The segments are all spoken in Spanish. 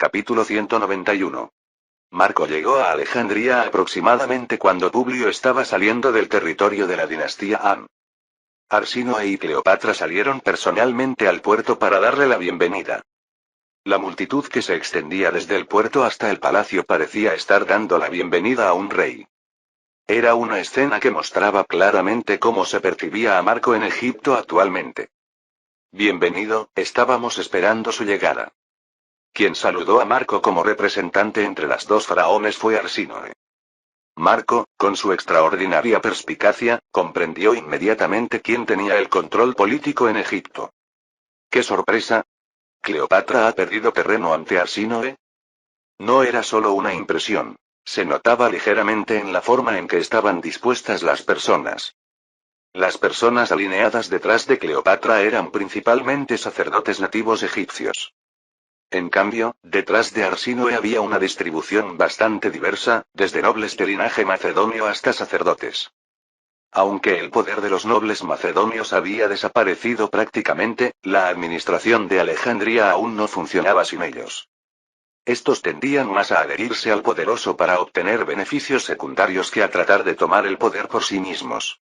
Capítulo 191. Marco llegó a Alejandría aproximadamente cuando Publio estaba saliendo del territorio de la dinastía Han. Arsínoe y Cleopatra salieron personalmente al puerto para darle la bienvenida. La multitud que se extendía desde el puerto hasta el palacio parecía estar dando la bienvenida a un rey. Era una escena que mostraba claramente cómo se percibía a Marco en Egipto actualmente. Bienvenido, estábamos esperando su llegada. Quien saludó a Marco como representante entre las dos faraones fue Arsínoe. Marco, con su extraordinaria perspicacia, comprendió inmediatamente quién tenía el control político en Egipto. ¡Qué sorpresa! ¿Cleopatra ha perdido terreno ante Arsínoe? No era solo una impresión. Se notaba ligeramente en la forma en que estaban dispuestas las personas. Las personas alineadas detrás de Cleopatra eran principalmente sacerdotes nativos egipcios. En cambio, detrás de Arsínoe había una distribución bastante diversa, desde nobles de linaje macedonio hasta sacerdotes. Aunque el poder de los nobles macedonios había desaparecido prácticamente, la administración de Alejandría aún no funcionaba sin ellos. Estos tendían más a adherirse al poderoso para obtener beneficios secundarios que a tratar de tomar el poder por sí mismos.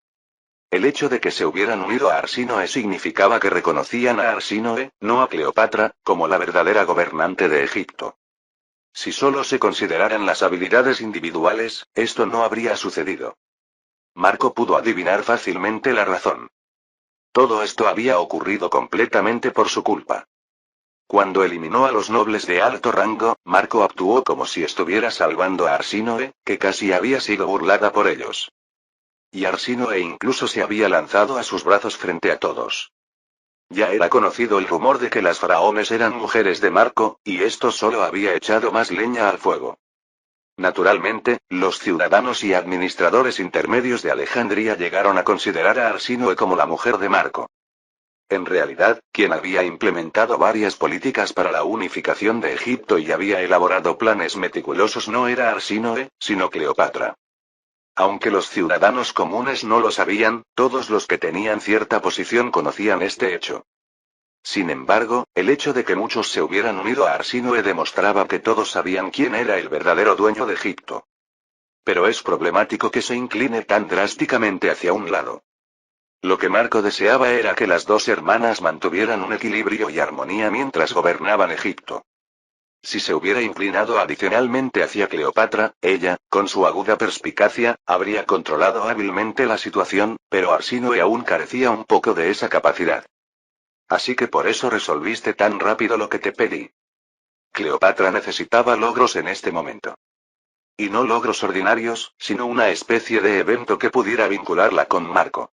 El hecho de que se hubieran unido a Arsínoe significaba que reconocían a Arsínoe, no a Cleopatra, como la verdadera gobernante de Egipto. Si solo se consideraran las habilidades individuales, esto no habría sucedido. Marco pudo adivinar fácilmente la razón. Todo esto había ocurrido completamente por su culpa. Cuando eliminó a los nobles de alto rango, Marco actuó como si estuviera salvando a Arsínoe, que casi había sido burlada por ellos. Y Arsínoe incluso se había lanzado a sus brazos frente a todos. Ya era conocido el rumor de que las faraones eran mujeres de Marco, y esto solo había echado más leña al fuego. Naturalmente, los ciudadanos y administradores intermedios de Alejandría llegaron a considerar a Arsínoe como la mujer de Marco. En realidad, quien había implementado varias políticas para la unificación de Egipto y había elaborado planes meticulosos no era Arsínoe, sino Cleopatra. Aunque los ciudadanos comunes no lo sabían, todos los que tenían cierta posición conocían este hecho. Sin embargo, el hecho de que muchos se hubieran unido a Arsínoe demostraba que todos sabían quién era el verdadero dueño de Egipto. Pero es problemático que se incline tan drásticamente hacia un lado. Lo que Marco deseaba era que las dos hermanas mantuvieran un equilibrio y armonía mientras gobernaban Egipto. Si se hubiera inclinado adicionalmente hacia Cleopatra, ella, con su aguda perspicacia, habría controlado hábilmente la situación, pero Arsínoe aún carecía un poco de esa capacidad. Así que por eso resolviste tan rápido lo que te pedí. Cleopatra necesitaba logros en este momento. Y no logros ordinarios, sino una especie de evento que pudiera vincularla con Marco.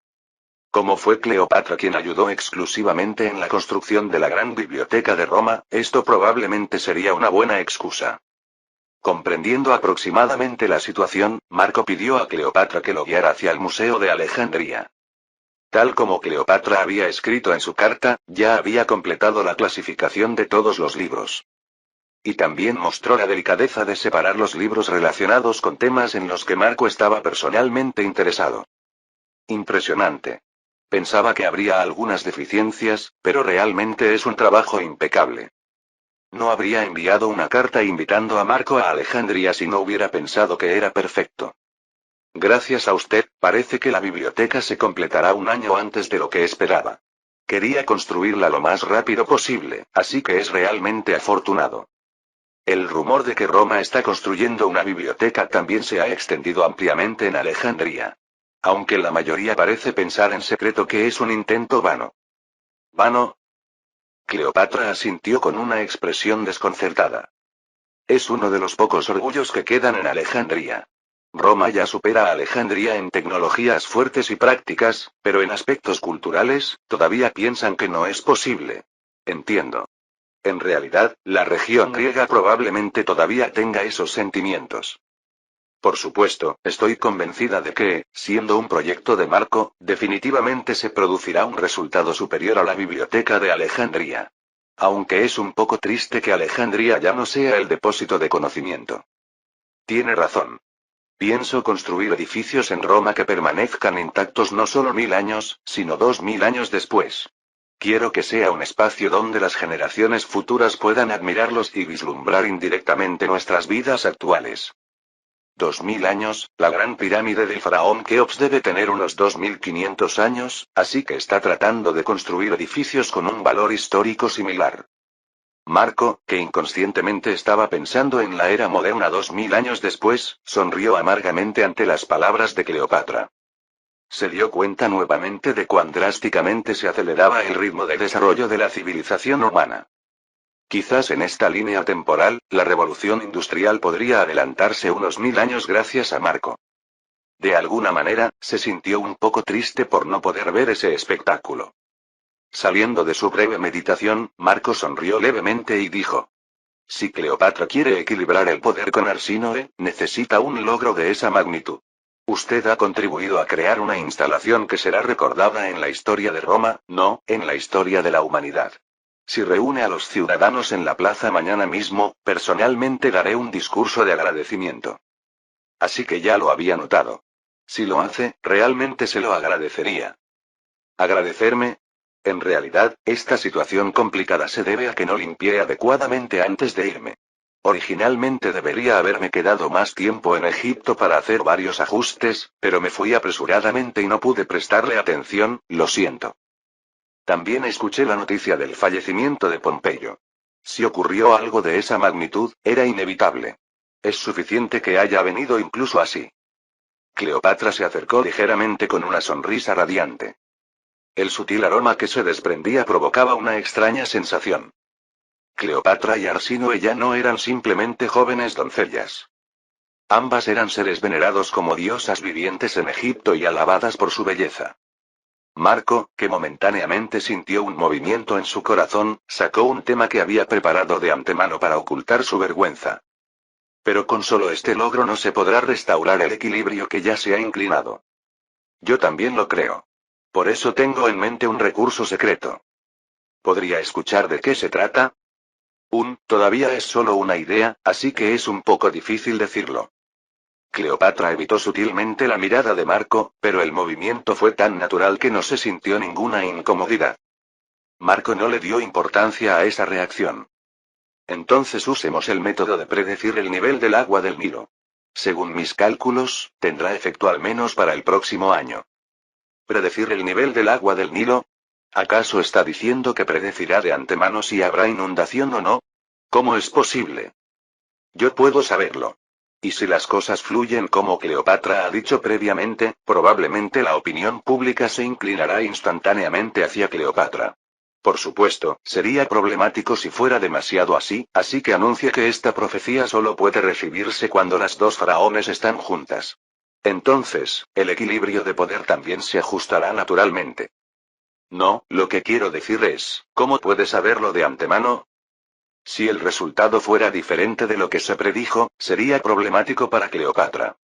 Como fue Cleopatra quien ayudó exclusivamente en la construcción de la gran biblioteca de Roma, esto probablemente sería una buena excusa. Comprendiendo aproximadamente la situación, Marco pidió a Cleopatra que lo guiara hacia el Museo de Alejandría. Tal como Cleopatra había escrito en su carta, ya había completado la clasificación de todos los libros. Y también mostró la delicadeza de separar los libros relacionados con temas en los que Marco estaba personalmente interesado. Impresionante. Pensaba que habría algunas deficiencias, pero realmente es un trabajo impecable. No habría enviado una carta invitando a Marco a Alejandría si no hubiera pensado que era perfecto. Gracias a usted, parece que la biblioteca se completará un año antes de lo que esperaba. Quería construirla lo más rápido posible, así que es realmente afortunado. El rumor de que Roma está construyendo una biblioteca también se ha extendido ampliamente en Alejandría. Aunque la mayoría parece pensar en secreto que es un intento vano. ¿Vano? Cleopatra asintió con una expresión desconcertada. Es uno de los pocos orgullos que quedan en Alejandría. Roma ya supera a Alejandría en tecnologías fuertes y prácticas, pero en aspectos culturales, todavía piensan que no es posible. Entiendo. En realidad, la región griega probablemente todavía tenga esos sentimientos. Por supuesto, estoy convencida de que, siendo un proyecto de Marco, definitivamente se producirá un resultado superior a la biblioteca de Alejandría. Aunque es un poco triste que Alejandría ya no sea el depósito de conocimiento. Tiene razón. Pienso construir edificios en Roma que permanezcan intactos no solo 1000 años, sino 2000 años después. Quiero que sea un espacio donde las generaciones futuras puedan admirarlos y vislumbrar indirectamente nuestras vidas actuales. 2000 años, la gran pirámide del faraón Keops debe tener unos 2500 años, así que está tratando de construir edificios con un valor histórico similar. Marco, que inconscientemente estaba pensando en la era moderna 2000 años después, sonrió amargamente ante las palabras de Cleopatra. Se dio cuenta nuevamente de cuán drásticamente se aceleraba el ritmo de desarrollo de la civilización humana. Quizás en esta línea temporal, la revolución industrial podría adelantarse unos 1000 años gracias a Marco. De alguna manera, se sintió un poco triste por no poder ver ese espectáculo. Saliendo de su breve meditación, Marco sonrió levemente y dijo: si Cleopatra quiere equilibrar el poder con Arsínoe, necesita un logro de esa magnitud. Usted ha contribuido a crear una instalación que será recordada en la historia de Roma, no, en la historia de la humanidad. Si reúne a los ciudadanos en la plaza mañana mismo, personalmente daré un discurso de agradecimiento. Así que ya lo había notado. Si lo hace, realmente se lo agradecería. ¿Agradecerme? En realidad, esta situación complicada se debe a que no limpié adecuadamente antes de irme. Originalmente debería haberme quedado más tiempo en Egipto para hacer varios ajustes, pero me fui apresuradamente y no pude prestarle atención, lo siento. También escuché la noticia del fallecimiento de Pompeyo. Si ocurrió algo de esa magnitud, era inevitable. Es suficiente que haya venido incluso así. Cleopatra se acercó ligeramente con una sonrisa radiante. El sutil aroma que se desprendía provocaba una extraña sensación. Cleopatra y Arsínoe ya no eran simplemente jóvenes doncellas. Ambas eran seres venerados como diosas vivientes en Egipto y alabadas por su belleza. Marco, que momentáneamente sintió un movimiento en su corazón, sacó un tema que había preparado de antemano para ocultar su vergüenza. Pero con solo este logro no se podrá restaurar el equilibrio que ya se ha inclinado. Yo también lo creo. Por eso tengo en mente un recurso secreto. ¿Podría escuchar de qué se trata? Todavía es solo una idea, así que es un poco difícil decirlo. Cleopatra evitó sutilmente la mirada de Marco, pero el movimiento fue tan natural que no se sintió ninguna incomodidad. Marco no le dio importancia a esa reacción. Entonces usemos el método de predecir el nivel del agua del Nilo. Según mis cálculos, tendrá efecto al menos para el próximo año. ¿Predecir el nivel del agua del Nilo? ¿Acaso está diciendo que predecirá de antemano si habrá inundación o no? ¿Cómo es posible? Yo puedo saberlo. Y si las cosas fluyen como Cleopatra ha dicho previamente, probablemente la opinión pública se inclinará instantáneamente hacia Cleopatra. Por supuesto, sería problemático si fuera demasiado así que anuncie que esta profecía solo puede recibirse cuando las dos faraones están juntas. Entonces, el equilibrio de poder también se ajustará naturalmente. No, lo que quiero decir es, ¿cómo puede saberlo de antemano? Si el resultado fuera diferente de lo que se predijo, sería problemático para Cleopatra.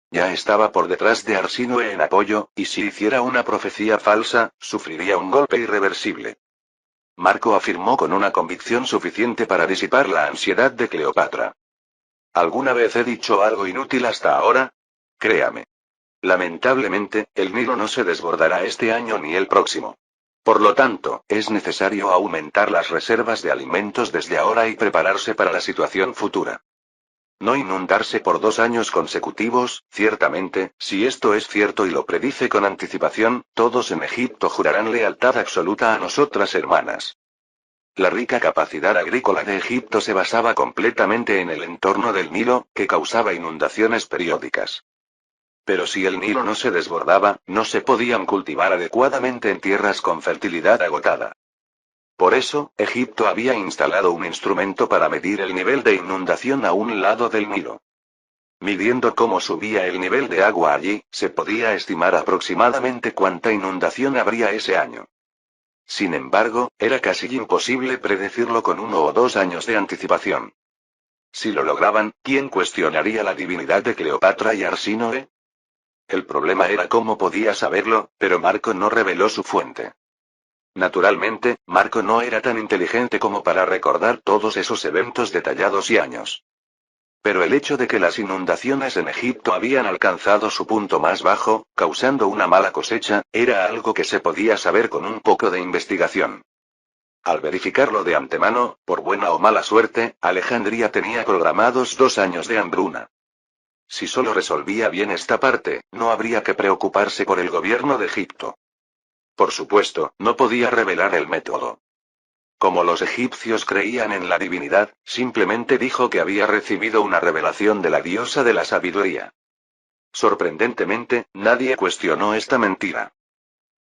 Ya estaba por detrás de Arsínoe en apoyo, y si hiciera una profecía falsa, sufriría un golpe irreversible. Marco afirmó con una convicción suficiente para disipar la ansiedad de Cleopatra. ¿Alguna vez he dicho algo inútil hasta ahora? Créame. Lamentablemente, el Nilo no se desbordará este año ni el próximo. Por lo tanto, es necesario aumentar las reservas de alimentos desde ahora y prepararse para la situación futura. No inundarse por 2 años consecutivos, ciertamente, si esto es cierto y lo predice con anticipación, todos en Egipto jurarán lealtad absoluta a nosotras hermanas. La rica capacidad agrícola de Egipto se basaba completamente en el entorno del Nilo, que causaba inundaciones periódicas. Pero si el Nilo no se desbordaba, no se podían cultivar adecuadamente en tierras con fertilidad agotada. Por eso, Egipto había instalado un instrumento para medir el nivel de inundación a un lado del Nilo. Midiendo cómo subía el nivel de agua allí, se podía estimar aproximadamente cuánta inundación habría ese año. Sin embargo, era casi imposible predecirlo con 1 o 2 años de anticipación. Si lo lograban, ¿quién cuestionaría la divinidad de Cleopatra y Arsínoe? El problema era cómo podía saberlo, pero Marco no reveló su fuente. Naturalmente, Marco no era tan inteligente como para recordar todos esos eventos detallados y años. Pero el hecho de que las inundaciones en Egipto habían alcanzado su punto más bajo, causando una mala cosecha, era algo que se podía saber con un poco de investigación. Al verificarlo de antemano, por buena o mala suerte, Alejandría tenía programados 2 años de hambruna. Si solo resolvía bien esta parte, no habría que preocuparse por el gobierno de Egipto. Por supuesto, no podía revelar el método. Como los egipcios creían en la divinidad, simplemente dijo que había recibido una revelación de la diosa de la sabiduría. Sorprendentemente, nadie cuestionó esta mentira.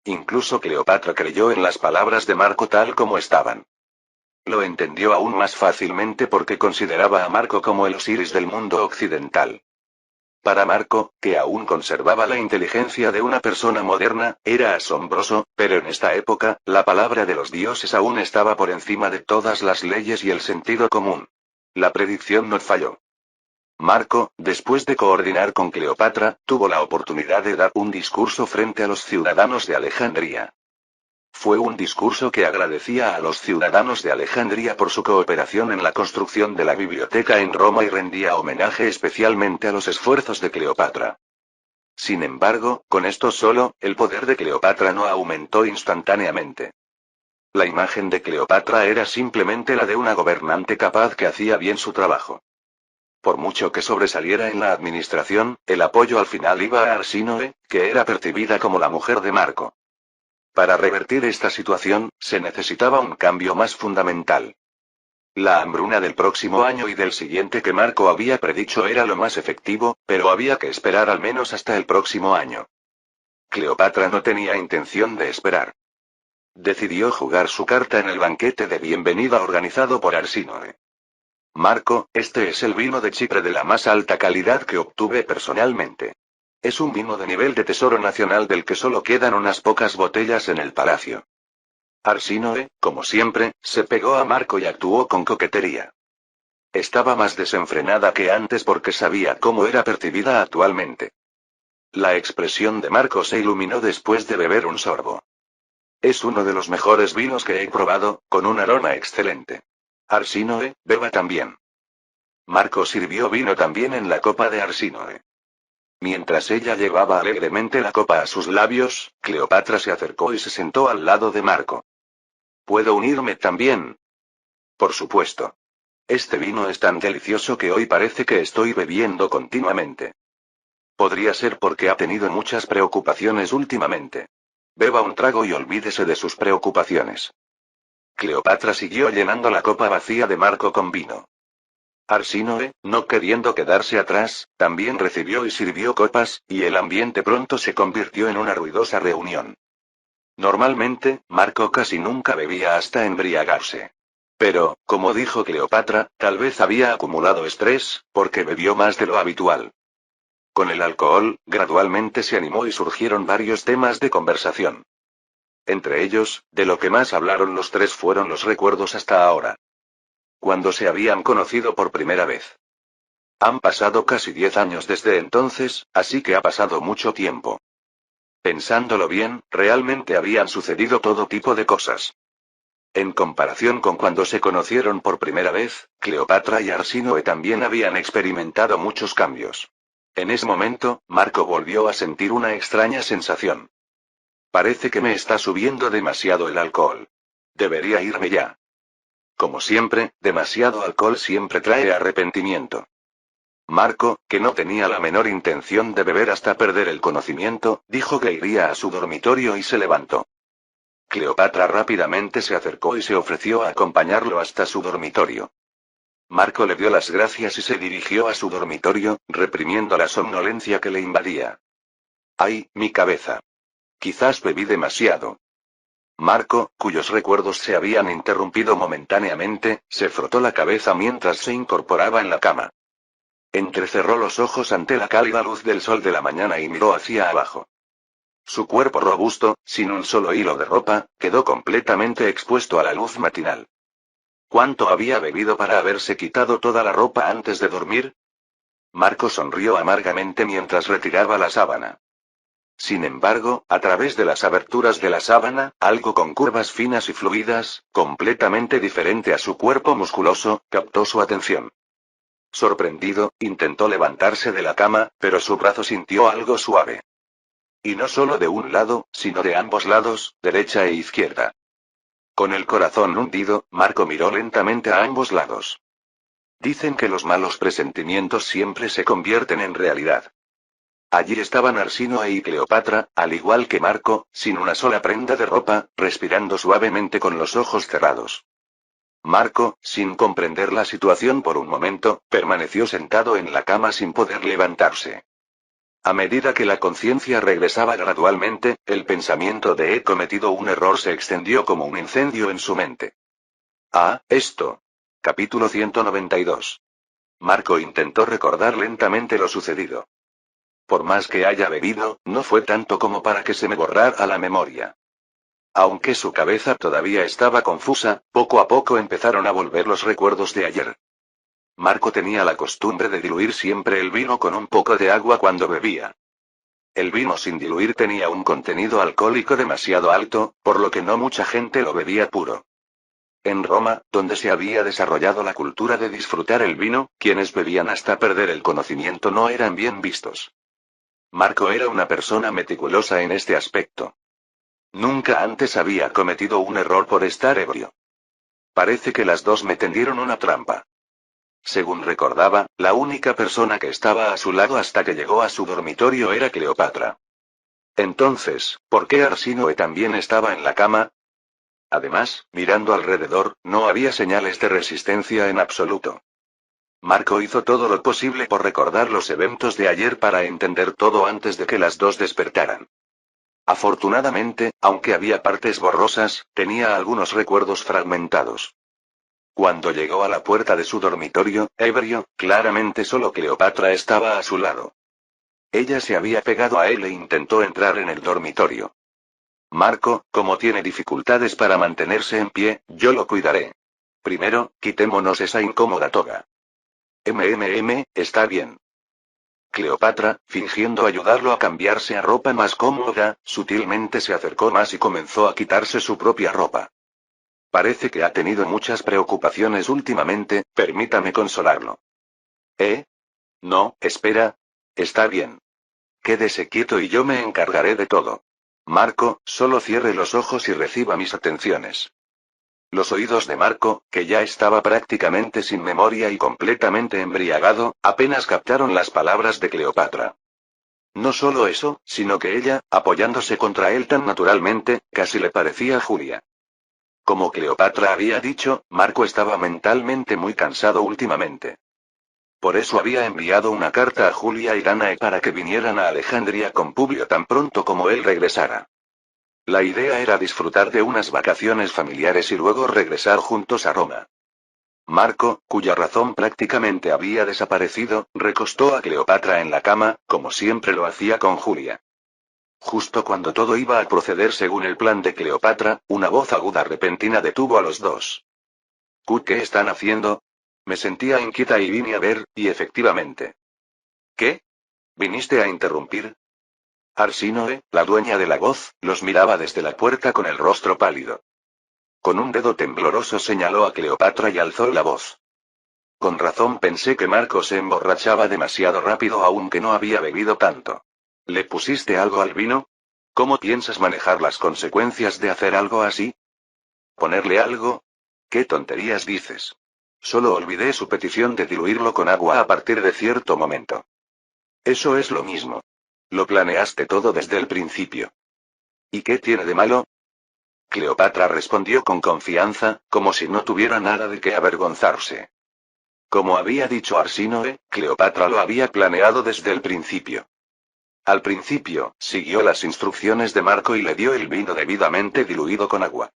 Incluso Cleopatra creyó en las palabras de Marco tal como estaban. Lo entendió aún más fácilmente porque consideraba a Marco como el Osiris del mundo occidental. Para Marco, que aún conservaba la inteligencia de una persona moderna, era asombroso, pero en esta época, la palabra de los dioses aún estaba por encima de todas las leyes y el sentido común. La predicción no falló. Marco, después de coordinar con Cleopatra, tuvo la oportunidad de dar un discurso frente a los ciudadanos de Alejandría. Fue un discurso que agradecía a los ciudadanos de Alejandría por su cooperación en la construcción de la biblioteca en Roma y rendía homenaje especialmente a los esfuerzos de Cleopatra. Sin embargo, con esto solo, el poder de Cleopatra no aumentó instantáneamente. La imagen de Cleopatra era simplemente la de una gobernante capaz que hacía bien su trabajo. Por mucho que sobresaliera en la administración, el apoyo al final iba a Arsínoe, que era percibida como la mujer de Marco. Para revertir esta situación, se necesitaba un cambio más fundamental. La hambruna del próximo año y del siguiente que Marco había predicho era lo más efectivo, pero había que esperar al menos hasta el próximo año. Cleopatra no tenía intención de esperar. Decidió jugar su carta en el banquete de bienvenida organizado por Arsínoe. Marco, este es el vino de Chipre de la más alta calidad que obtuve personalmente. Es un vino de nivel de tesoro nacional del que solo quedan unas pocas botellas en el palacio. Arsínoe, como siempre, se pegó a Marco y actuó con coquetería. Estaba más desenfrenada que antes porque sabía cómo era percibida actualmente. La expresión de Marco se iluminó después de beber un sorbo. Es uno de los mejores vinos que he probado, con un aroma excelente. Arsínoe, beba también. Marco sirvió vino también en la copa de Arsínoe. Mientras ella llevaba alegremente la copa a sus labios, Cleopatra se acercó y se sentó al lado de Marco. ¿Puedo unirme también? Por supuesto. Este vino es tan delicioso que hoy parece que estoy bebiendo continuamente. Podría ser porque ha tenido muchas preocupaciones últimamente. Beba un trago y olvídese de sus preocupaciones. Cleopatra siguió llenando la copa vacía de Marco con vino. Arsínoe, no queriendo quedarse atrás, también recibió y sirvió copas, y el ambiente pronto se convirtió en una ruidosa reunión. Normalmente, Marco casi nunca bebía hasta embriagarse. Pero, como dijo Cleopatra, tal vez había acumulado estrés, porque bebió más de lo habitual. Con el alcohol, gradualmente se animó y surgieron varios temas de conversación. Entre ellos, de lo que más hablaron los tres fueron los recuerdos hasta ahora. Cuando se habían conocido por primera vez. Han pasado casi 10 años desde entonces, así que ha pasado mucho tiempo. Pensándolo bien, realmente habían sucedido todo tipo de cosas. En comparación con cuando se conocieron por primera vez, Cleopatra y Arsínoe también habían experimentado muchos cambios. En ese momento, Marco volvió a sentir una extraña sensación. Parece que me está subiendo demasiado el alcohol. Debería irme ya. Como siempre, demasiado alcohol siempre trae arrepentimiento. Marco, que no tenía la menor intención de beber hasta perder el conocimiento, dijo que iría a su dormitorio y se levantó. Cleopatra rápidamente se acercó y se ofreció a acompañarlo hasta su dormitorio. Marco le dio las gracias y se dirigió a su dormitorio, reprimiendo la somnolencia que le invadía. ¡Ay, mi cabeza! Quizás bebí demasiado. Marco, cuyos recuerdos se habían interrumpido momentáneamente, se frotó la cabeza mientras se incorporaba en la cama. Entrecerró los ojos ante la cálida luz del sol de la mañana y miró hacia abajo. Su cuerpo robusto, sin un solo hilo de ropa, quedó completamente expuesto a la luz matinal. ¿Cuánto había bebido para haberse quitado toda la ropa antes de dormir? Marco sonrió amargamente mientras retiraba la sábana. Sin embargo, a través de las aberturas de la sábana, algo con curvas finas y fluidas, completamente diferente a su cuerpo musculoso, captó su atención. Sorprendido, intentó levantarse de la cama, pero su brazo sintió algo suave. Y no solo de un lado, sino de ambos lados, derecha e izquierda. Con el corazón hundido, Marco miró lentamente a ambos lados. Dicen que los malos presentimientos siempre se convierten en realidad. Allí estaban Arsínoe y Cleopatra, al igual que Marco, sin una sola prenda de ropa, respirando suavemente con los ojos cerrados. Marco, sin comprender la situación por un momento, permaneció sentado en la cama sin poder levantarse. A medida que la conciencia regresaba gradualmente, el pensamiento de he cometido un error se extendió como un incendio en su mente. Ah, esto. Capítulo 192. Marco intentó recordar lentamente lo sucedido. Por más que haya bebido, no fue tanto como para que se me borrara la memoria. Aunque su cabeza todavía estaba confusa, poco a poco empezaron a volver los recuerdos de ayer. Marco tenía la costumbre de diluir siempre el vino con un poco de agua cuando bebía. El vino sin diluir tenía un contenido alcohólico demasiado alto, por lo que no mucha gente lo bebía puro. En Roma, donde se había desarrollado la cultura de disfrutar el vino, quienes bebían hasta perder el conocimiento no eran bien vistos. Marco era una persona meticulosa en este aspecto. Nunca antes había cometido un error por estar ebrio. Parece que las dos me tendieron una trampa. Según recordaba, la única persona que estaba a su lado hasta que llegó a su dormitorio era Cleopatra. Entonces, ¿por qué Arsínoe también estaba en la cama? Además, mirando alrededor, no había señales de resistencia en absoluto. Marco hizo todo lo posible por recordar los eventos de ayer para entender todo antes de que las dos despertaran. Afortunadamente, aunque había partes borrosas, tenía algunos recuerdos fragmentados. Cuando llegó a la puerta de su dormitorio, ebrio, claramente solo Cleopatra estaba a su lado. Ella se había pegado a él e intentó entrar en el dormitorio. Marco, como tiene dificultades para mantenerse en pie, yo lo cuidaré. Primero, quitémonos esa incómoda toga. Está bien. Cleopatra, fingiendo ayudarlo a cambiarse a ropa más cómoda, sutilmente se acercó más y comenzó a quitarse su propia ropa. Parece que ha tenido muchas preocupaciones últimamente, permítame consolarlo. ¿Eh? No, espera. Está bien. Quédese quieto y yo me encargaré de todo. Marco, solo cierre los ojos y reciba mis atenciones. Los oídos de Marco, que ya estaba prácticamente sin memoria y completamente embriagado, apenas captaron las palabras de Cleopatra. No solo eso, sino que ella, apoyándose contra él tan naturalmente, casi le parecía Julia. Como Cleopatra había dicho, Marco estaba mentalmente muy cansado últimamente. Por eso había enviado una carta a Julia y Danae para que vinieran a Alejandría con Publio tan pronto como él regresara. La idea era disfrutar de unas vacaciones familiares y luego regresar juntos a Roma. Marco, cuya razón prácticamente había desaparecido, recostó a Cleopatra en la cama, como siempre lo hacía con Julia. Justo cuando todo iba a proceder según el plan de Cleopatra, una voz aguda repentina detuvo a los dos. ¿Qué están haciendo? Me sentía inquieta y vine a ver, y efectivamente. ¿Qué? ¿Viniste a interrumpir? Arsínoe, la dueña de la voz, los miraba desde la puerta con el rostro pálido. Con un dedo tembloroso señaló a Cleopatra y alzó la voz. Con razón pensé que Marco se emborrachaba demasiado rápido aunque no había bebido tanto. ¿Le pusiste algo al vino? ¿Cómo piensas manejar las consecuencias de hacer algo así? ¿Ponerle algo? ¿Qué tonterías dices? Solo olvidé su petición de diluirlo con agua a partir de cierto momento. Eso es lo mismo. Lo planeaste todo desde el principio. ¿Y qué tiene de malo? Cleopatra respondió con confianza, como si no tuviera nada de qué avergonzarse. Como había dicho Arsínoe, Cleopatra lo había planeado desde el principio. Al principio, siguió las instrucciones de Marco y le dio el vino debidamente diluido con agua.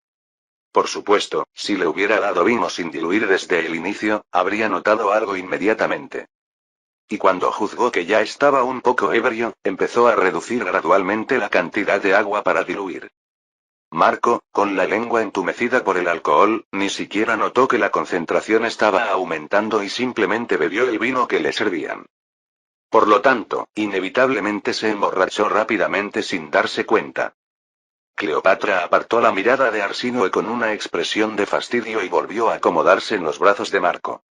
Por supuesto, si le hubiera dado vino sin diluir desde el inicio, habría notado algo inmediatamente. Y cuando juzgó que ya estaba un poco ebrio, empezó a reducir gradualmente la cantidad de agua para diluir. Marco, con la lengua entumecida por el alcohol, ni siquiera notó que la concentración estaba aumentando y simplemente bebió el vino que le servían. Por lo tanto, inevitablemente se emborrachó rápidamente sin darse cuenta. Cleopatra apartó la mirada de Arsínoe con una expresión de fastidio y volvió a acomodarse en los brazos de Marco.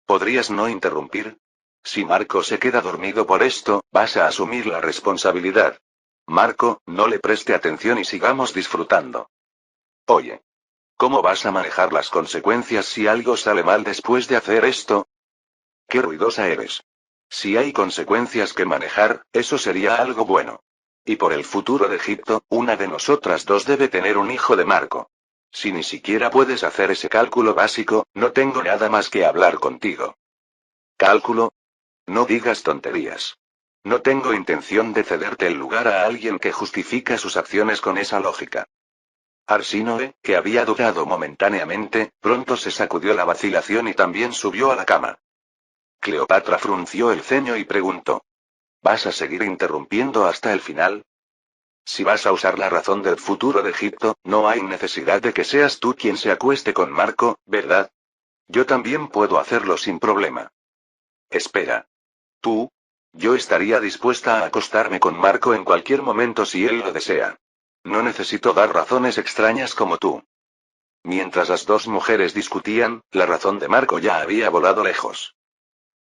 ¿Podrías no interrumpir? Si Marco se queda dormido por esto, vas a asumir la responsabilidad. Marco, no le preste atención y sigamos disfrutando. Oye. ¿Cómo vas a manejar las consecuencias si algo sale mal después de hacer esto? ¡Qué ruidosa eres! Si hay consecuencias que manejar, eso sería algo bueno. Y por el futuro de Egipto, una de nosotras dos debe tener un hijo de Marco. Si ni siquiera puedes hacer ese cálculo básico, no tengo nada más que hablar contigo. ¿Cálculo? No digas tonterías. No tengo intención de cederte el lugar a alguien que justifica sus acciones con esa lógica. Arsínoe, que había dudado momentáneamente, pronto se sacudió la vacilación y también subió a la cama. Cleopatra frunció el ceño y preguntó. ¿Vas a seguir interrumpiendo hasta el final? Si vas a usar la razón del futuro de Egipto, no hay necesidad de que seas tú quien se acueste con Marco, ¿verdad? Yo también puedo hacerlo sin problema. Espera. ¿Tú? Yo estaría dispuesta a acostarme con Marco en cualquier momento si él lo desea. No necesito dar razones extrañas como tú. Mientras las dos mujeres discutían, la razón de Marco ya había volado lejos.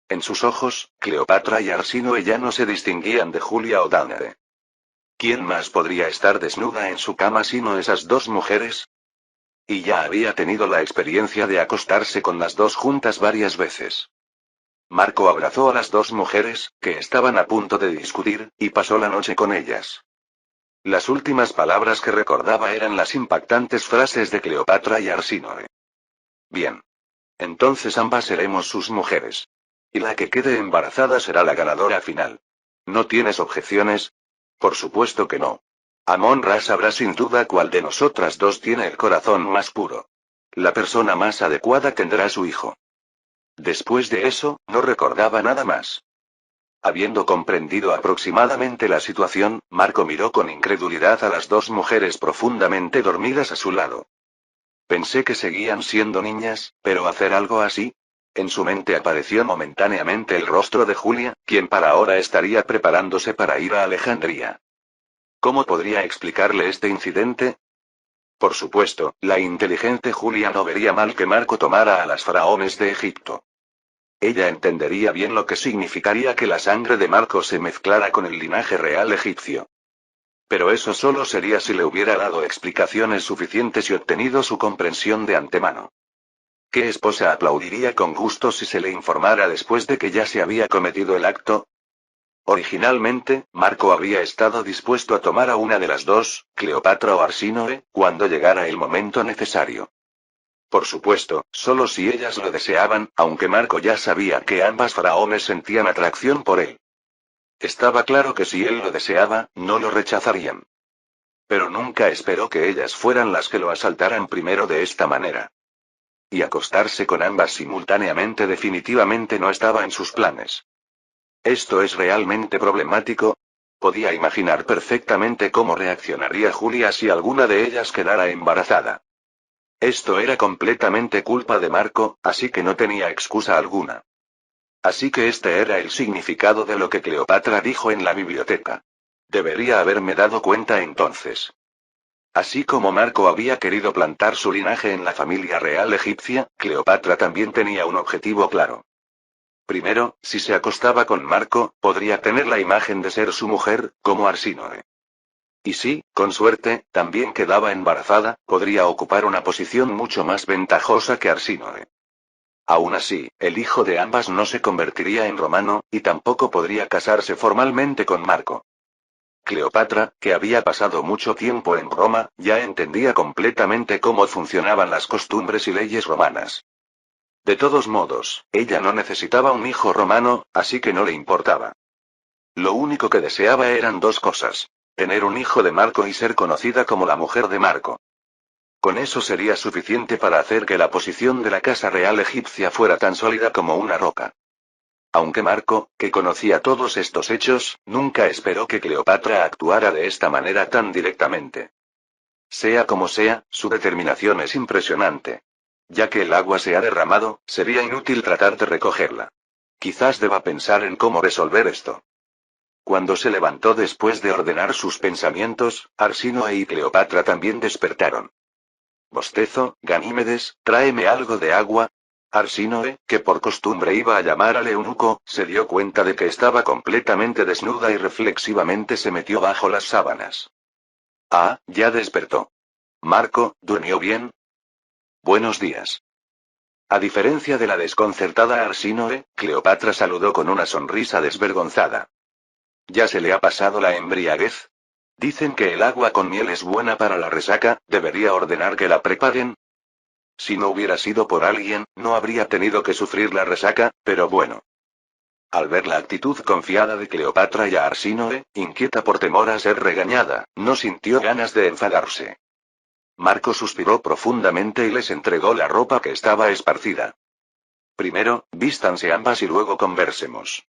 En sus ojos, Cleopatra y Arsínoe ya no se distinguían de Julia o Danae. ¿Quién más podría estar desnuda en su cama sino esas dos mujeres? Y ya había tenido la experiencia de acostarse con las dos juntas varias veces. Marco abrazó a las dos mujeres, que estaban a punto de discutir, y pasó la noche con ellas. Las últimas palabras que recordaba eran las impactantes frases de Cleopatra y Arsínoe. Bien. Entonces ambas seremos sus mujeres. Y la que quede embarazada será la ganadora final. ¿No tienes objeciones? Por supuesto que no. Amon-Ra sabrá sin duda cuál de nosotras dos tiene el corazón más puro. La persona más adecuada tendrá su hijo. Después de eso, no recordaba nada más. Habiendo comprendido aproximadamente la situación, Marco miró con incredulidad a las dos mujeres profundamente dormidas a su lado. Pensé que seguían siendo niñas, pero hacer algo así. En su mente apareció momentáneamente el rostro de Julia, quien para ahora estaría preparándose para ir a Alejandría. ¿Cómo podría explicarle este incidente? Por supuesto, la inteligente Julia no vería mal que Marco tomara a las faraones de Egipto. Ella entendería bien lo que significaría que la sangre de Marco se mezclara con el linaje real egipcio. Pero eso solo sería si le hubiera dado explicaciones suficientes y obtenido su comprensión de antemano. ¿Qué esposa aplaudiría con gusto si se le informara después de que ya se había cometido el acto? Originalmente, Marco habría estado dispuesto a tomar a una de las dos, Cleopatra o Arsínoe, cuando llegara el momento necesario. Por supuesto, solo si ellas lo deseaban, aunque Marco ya sabía que ambas faraones sentían atracción por él. Estaba claro que si él lo deseaba, no lo rechazarían. Pero nunca esperó que ellas fueran las que lo asaltaran primero de esta manera. Y acostarse con ambas simultáneamente definitivamente no estaba en sus planes. ¿Esto es realmente problemático? Podía imaginar perfectamente cómo reaccionaría Julia si alguna de ellas quedara embarazada. Esto era completamente culpa de Marco, así que no tenía excusa alguna. Así que este era el significado de lo que Cleopatra dijo en la biblioteca. Debería haberme dado cuenta entonces. Así como Marco había querido plantar su linaje en la familia real egipcia, Cleopatra también tenía un objetivo claro. Primero, si se acostaba con Marco, podría tener la imagen de ser su mujer, como Arsínoe. Y si, con suerte, también quedaba embarazada, podría ocupar una posición mucho más ventajosa que Arsínoe. Aún así, el hijo de ambas no se convertiría en romano, y tampoco podría casarse formalmente con Marco. Cleopatra, que había pasado mucho tiempo en Roma, ya entendía completamente cómo funcionaban las costumbres y leyes romanas. De todos modos, ella no necesitaba un hijo romano, así que no le importaba. Lo único que deseaba eran dos cosas. Tener un hijo de Marco y ser conocida como la mujer de Marco. Con eso sería suficiente para hacer que la posición de la casa real egipcia fuera tan sólida como una roca. Aunque Marco, que conocía todos estos hechos, nunca esperó que Cleopatra actuara de esta manera tan directamente. Sea como sea, su determinación es impresionante. Ya que el agua se ha derramado, sería inútil tratar de recogerla. Quizás deba pensar en cómo resolver esto. Cuando se levantó después de ordenar sus pensamientos, Arsínoe y Cleopatra también despertaron. Bostezo, Ganímedes, tráeme algo de agua. Arsínoe, que por costumbre iba a llamar al eunuco, se dio cuenta de que estaba completamente desnuda y reflexivamente se metió bajo las sábanas. Ah, ya despertó. Marco, ¿durmió bien? Buenos días. A diferencia de la desconcertada Arsínoe, Cleopatra saludó con una sonrisa desvergonzada. ¿Ya se le ha pasado la embriaguez? Dicen que el agua con miel es buena para la resaca, ¿debería ordenar que la preparen? Si no hubiera sido por alguien, no habría tenido que sufrir la resaca, pero bueno. Al ver la actitud confiada de Cleopatra y a Arsínoe, inquieta por temor a ser regañada, no sintió ganas de enfadarse. Marco suspiró profundamente y les entregó la ropa que estaba esparcida. Primero, vístanse ambas y luego conversemos.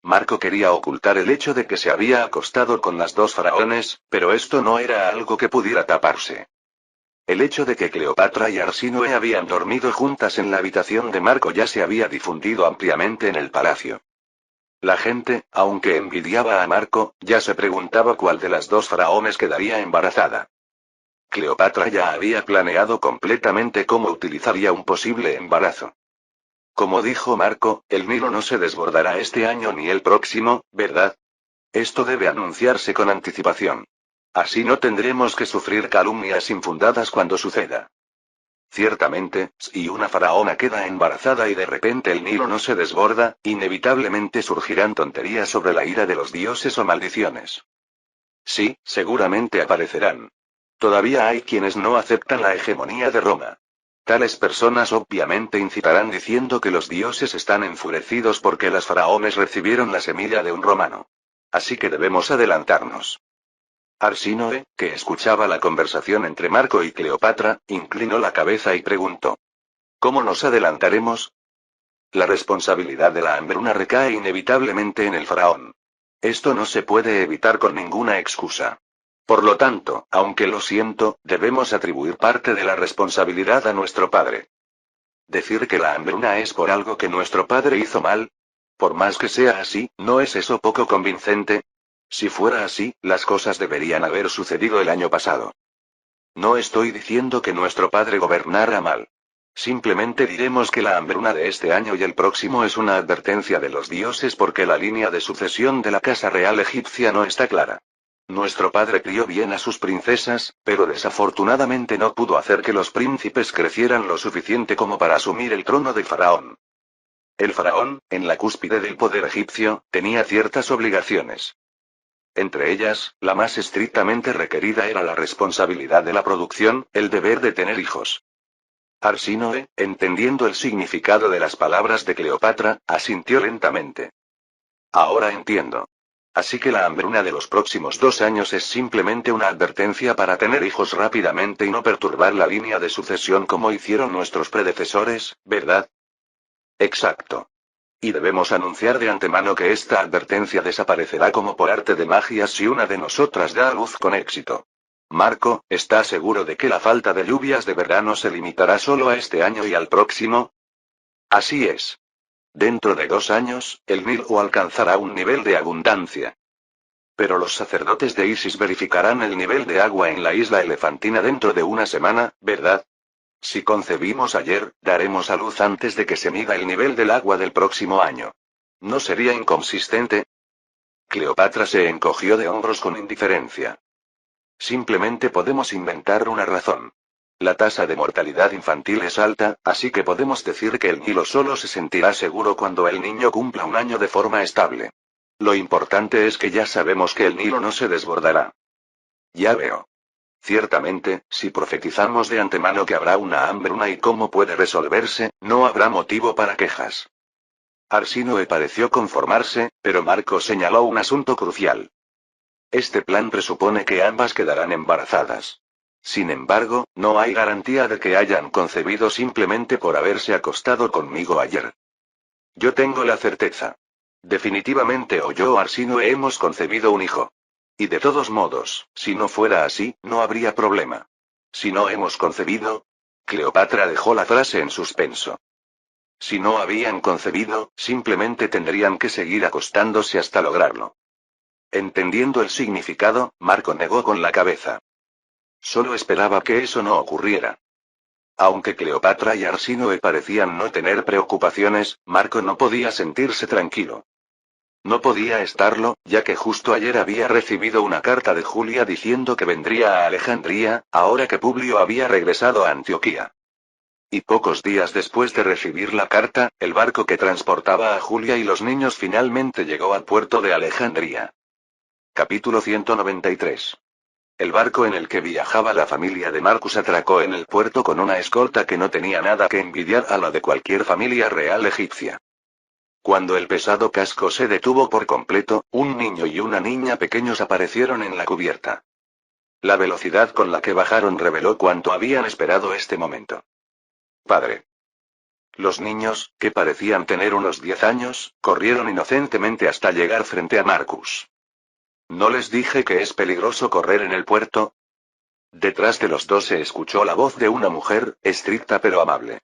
Marco quería ocultar el hecho de que se había acostado con las dos faraones, pero esto no era algo que pudiera taparse. El hecho de que Cleopatra y Arsínoe habían dormido juntas en la habitación de Marco ya se había difundido ampliamente en el palacio. La gente, aunque envidiaba a Marco, ya se preguntaba cuál de las dos faraones quedaría embarazada. Cleopatra ya había planeado completamente cómo utilizaría un posible embarazo. Como dijo Marco, el Nilo no se desbordará este año ni el próximo, ¿verdad? Esto debe anunciarse con anticipación. Así no tendremos que sufrir calumnias infundadas cuando suceda. Ciertamente, si una faraona queda embarazada y de repente el Nilo no se desborda, inevitablemente surgirán tonterías sobre la ira de los dioses o maldiciones. Sí, seguramente aparecerán. Todavía hay quienes no aceptan la hegemonía de Roma. Tales personas obviamente incitarán diciendo que los dioses están enfurecidos porque las faraones recibieron la semilla de un romano. Así que debemos adelantarnos. Arsínoe, que escuchaba la conversación entre Marco y Cleopatra, inclinó la cabeza y preguntó. ¿Cómo nos adelantaremos? La responsabilidad de la hambruna recae inevitablemente en el faraón. Esto no se puede evitar con ninguna excusa. Por lo tanto, aunque lo siento, debemos atribuir parte de la responsabilidad a nuestro padre. Decir que la hambruna es por algo que nuestro padre hizo mal. Por más que sea así, ¿no es eso poco convincente? Si fuera así, las cosas deberían haber sucedido el año pasado. No estoy diciendo que nuestro padre gobernara mal. Simplemente diremos que la hambruna de este año y el próximo es una advertencia de los dioses porque la línea de sucesión de la casa real egipcia no está clara. Nuestro padre crió bien a sus princesas, pero desafortunadamente no pudo hacer que los príncipes crecieran lo suficiente como para asumir el trono de faraón. El faraón, en la cúspide del poder egipcio, tenía ciertas obligaciones. Entre ellas, la más estrictamente requerida era la responsabilidad de la producción, el deber de tener hijos. Arsínoe, entendiendo el significado de las palabras de Cleopatra, asintió lentamente. Ahora entiendo. Así que la hambruna de los próximos 2 años es simplemente una advertencia para tener hijos rápidamente y no perturbar la línea de sucesión como hicieron nuestros predecesores, ¿verdad? Exacto. Y debemos anunciar de antemano que esta advertencia desaparecerá como por arte de magia si una de nosotras da a luz con éxito. Marco, ¿está seguro de que la falta de lluvias de verano se limitará solo a este año y al próximo? Así es. Dentro de 2 años, el Nilo alcanzará un nivel de abundancia. Pero los sacerdotes de Isis verificarán el nivel de agua en la isla elefantina dentro de una semana, ¿verdad? Si concebimos ayer, daremos a luz antes de que se mida el nivel del agua del próximo año. ¿No sería inconsistente? Cleopatra se encogió de hombros con indiferencia. Simplemente podemos inventar una razón. La tasa de mortalidad infantil es alta, así que podemos decir que el Nilo solo se sentirá seguro cuando el niño cumpla un año de forma estable. Lo importante es que ya sabemos que el Nilo no se desbordará. Ya veo. Ciertamente, si profetizamos de antemano que habrá una hambruna y cómo puede resolverse, no habrá motivo para quejas. Arsínoe pareció conformarse, pero Marco señaló un asunto crucial. Este plan presupone que ambas quedarán embarazadas. Sin embargo, no hay garantía de que hayan concebido simplemente por haberse acostado conmigo ayer. Yo tengo la certeza. Definitivamente o yo o Arsínoe hemos concebido un hijo. Y de todos modos, si no fuera así, no habría problema. Si no hemos concebido... Cleopatra dejó la frase en suspenso. Si no habían concebido, simplemente tendrían que seguir acostándose hasta lograrlo. Entendiendo el significado, Marco negó con la cabeza. Solo esperaba que eso no ocurriera. Aunque Cleopatra y Arsínoe parecían no tener preocupaciones, Marco no podía sentirse tranquilo. No podía estarlo, ya que justo ayer había recibido una carta de Julia diciendo que vendría a Alejandría, ahora que Publio había regresado a Antioquía. Y pocos días después de recibir la carta, el barco que transportaba a Julia y los niños finalmente llegó al puerto de Alejandría. Capítulo 193. El barco en el que viajaba la familia de Marcus atracó en el puerto con una escolta que no tenía nada que envidiar a la de cualquier familia real egipcia. Cuando el pesado casco se detuvo por completo, un niño y una niña pequeños aparecieron en la cubierta. La velocidad con la que bajaron reveló cuánto habían esperado este momento. Padre. Los niños, que parecían tener unos 10 años, corrieron inocentemente hasta llegar frente a Marcus. ¿No les dije que es peligroso correr en el puerto? Detrás de los dos se escuchó la voz de una mujer, estricta pero amable.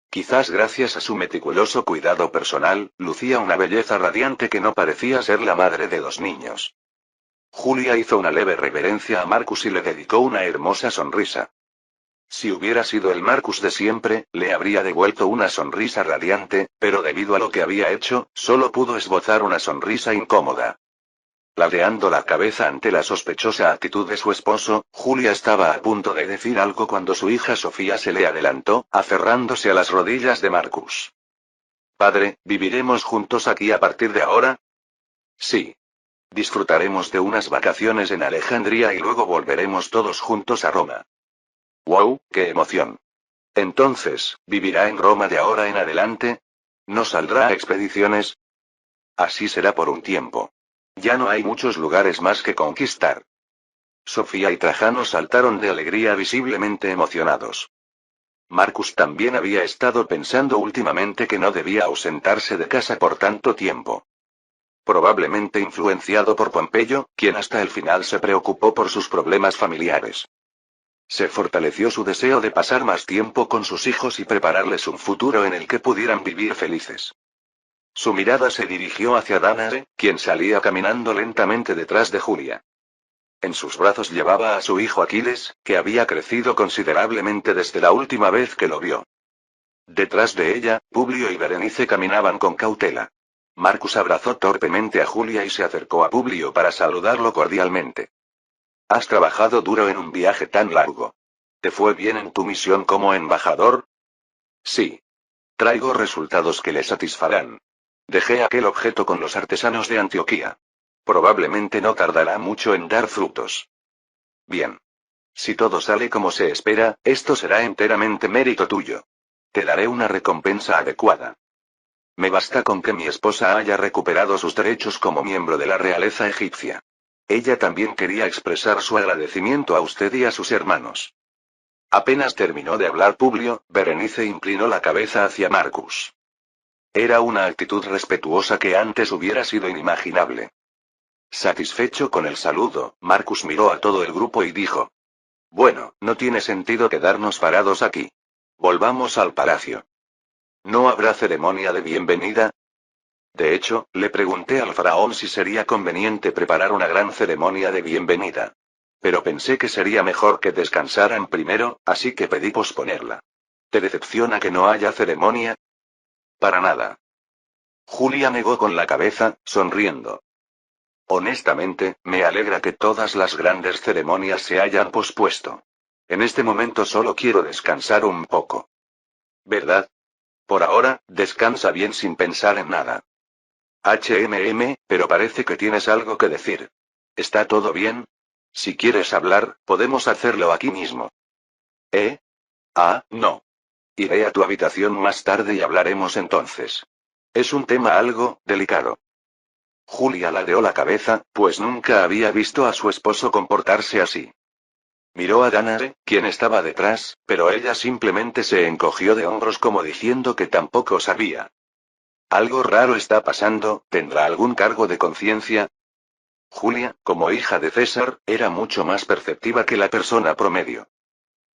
Quizás gracias a su meticuloso cuidado personal, lucía una belleza radiante que no parecía ser la madre de los niños. Julia hizo una leve reverencia a Marcus y le dedicó una hermosa sonrisa. Si hubiera sido el Marcus de siempre, le habría devuelto una sonrisa radiante, pero debido a lo que había hecho, solo pudo esbozar una sonrisa incómoda. Ladeando la cabeza ante la sospechosa actitud de su esposo, Julia estaba a punto de decir algo cuando su hija Sofía se le adelantó, aferrándose a las rodillas de Marcus. Padre, ¿viviremos juntos aquí a partir de ahora? Sí. Disfrutaremos de unas vacaciones en Alejandría y luego volveremos todos juntos a Roma. ¡Wow, qué emoción! Entonces, ¿vivirá en Roma de ahora en adelante? ¿No saldrá a expediciones? Así será por un tiempo. Ya no hay muchos lugares más que conquistar. Sofía y Trajano saltaron de alegría visiblemente emocionados. Marcus también había estado pensando últimamente que no debía ausentarse de casa por tanto tiempo. Probablemente influenciado por Pompeyo, quien hasta el final se preocupó por sus problemas familiares. Se fortaleció su deseo de pasar más tiempo con sus hijos y prepararles un futuro en el que pudieran vivir felices. Su mirada se dirigió hacia Danae, quien salía caminando lentamente detrás de Julia. En sus brazos llevaba a su hijo Aquiles, que había crecido considerablemente desde la última vez que lo vio. Detrás de ella, Publio y Berenice caminaban con cautela. Marcus abrazó torpemente a Julia y se acercó a Publio para saludarlo cordialmente. Has trabajado duro en un viaje tan largo. ¿Te fue bien en tu misión como embajador? Sí. Traigo resultados que le satisfarán. Dejé aquel objeto con los artesanos de Antioquía. Probablemente no tardará mucho en dar frutos. Bien. Si todo sale como se espera, esto será enteramente mérito tuyo. Te daré una recompensa adecuada. Me basta con que mi esposa haya recuperado sus derechos como miembro de la realeza egipcia. Ella también quería expresar su agradecimiento a usted y a sus hermanos. Apenas terminó de hablar Publio, Berenice inclinó la cabeza hacia Marcus. Era una actitud respetuosa que antes hubiera sido inimaginable. Satisfecho con el saludo, Marcus miró a todo el grupo y dijo: Bueno, no tiene sentido quedarnos parados aquí. Volvamos al palacio. ¿No habrá ceremonia de bienvenida? De hecho, le pregunté al faraón si sería conveniente preparar una gran ceremonia de bienvenida. Pero pensé que sería mejor que descansaran primero, así que pedí posponerla. ¿Te decepciona que no haya ceremonia? Para nada. Julia negó con la cabeza, sonriendo. Honestamente, me alegra que todas las grandes ceremonias se hayan pospuesto. En este momento solo quiero descansar un poco. ¿Verdad? Por ahora, descansa bien sin pensar en nada. Pero parece que tienes algo que decir. ¿Está todo bien? Si quieres hablar, podemos hacerlo aquí mismo. ¿Eh? Ah, no. Iré a tu habitación más tarde y hablaremos entonces. Es un tema algo delicado. Julia ladeó la cabeza, pues nunca había visto a su esposo comportarse así. Miró a Danae, quien estaba detrás, pero ella simplemente se encogió de hombros como diciendo que tampoco sabía. Algo raro está pasando, ¿tendrá algún cargo de conciencia? Julia, como hija de César, era mucho más perceptiva que la persona promedio.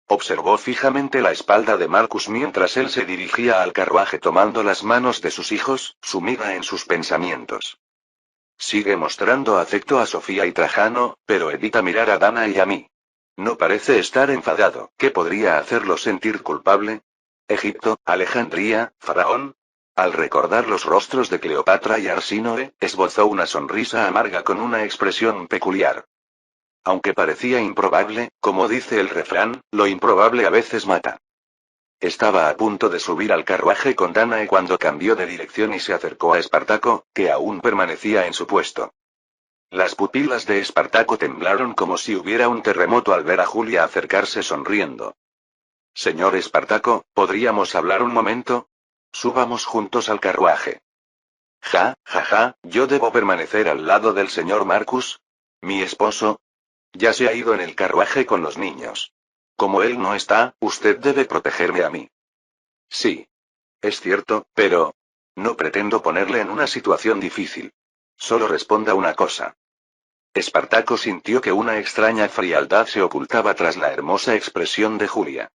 Observó fijamente la espalda de Marcus mientras él se dirigía al carruaje tomando las manos de sus hijos, sumida en sus pensamientos. Sigue mostrando afecto a Sofía y Trajano, pero evita mirar a Dana y a mí. No parece estar enfadado. ¿Qué podría hacerlo sentir culpable? Egipto, Alejandría, Faraón. Al recordar los rostros de Cleopatra y Arsínoe, esbozó una sonrisa amarga con una expresión peculiar. Aunque parecía improbable, como dice el refrán, lo improbable a veces mata. Estaba a punto de subir al carruaje con Danae cuando cambió de dirección y se acercó a Espartaco, que aún permanecía en su puesto. Las pupilas de Espartaco temblaron como si hubiera un terremoto al ver a Julia acercarse sonriendo. Señor Espartaco, ¿podríamos hablar un momento? Subamos juntos al carruaje. Ja, ja, ja, ¿yo debo permanecer al lado del señor Marcus? ¿Mi esposo? Ya se ha ido en el carruaje con los niños. Como él no está, usted debe protegerme a mí. Sí. Es cierto, pero... No pretendo ponerle en una situación difícil. Solo responda una cosa. Espartaco sintió que una extraña frialdad se ocultaba tras la hermosa expresión de Julia.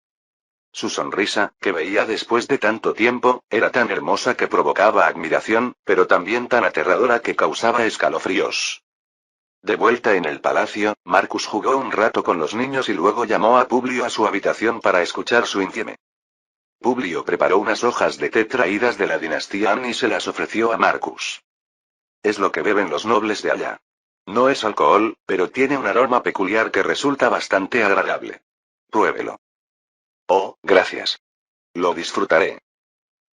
Su sonrisa, que veía después de tanto tiempo, era tan hermosa que provocaba admiración, pero también tan aterradora que causaba escalofríos. De vuelta en el palacio, Marcus jugó un rato con los niños y luego llamó a Publio a su habitación para escuchar su infieme. Publio preparó unas hojas de té traídas de la dinastía Han y se las ofreció a Marcus. Es lo que beben los nobles de allá. No es alcohol, pero tiene un aroma peculiar que resulta bastante agradable. Pruébelo. Oh, gracias. Lo disfrutaré.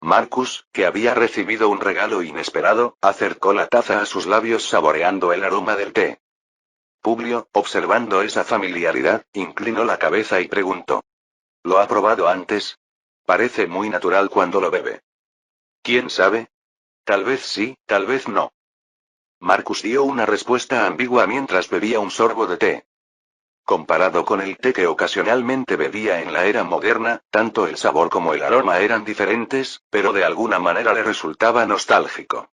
Marcus, que había recibido un regalo inesperado, acercó la taza a sus labios saboreando el aroma del té. Publio, observando esa familiaridad, inclinó la cabeza y preguntó. ¿Lo ha probado antes? Parece muy natural cuando lo bebe. ¿Quién sabe? Tal vez sí, tal vez no. Marcus dio una respuesta ambigua mientras bebía un sorbo de té. Comparado con el té que ocasionalmente bebía en la era moderna, tanto el sabor como el aroma eran diferentes, pero de alguna manera le resultaba nostálgico.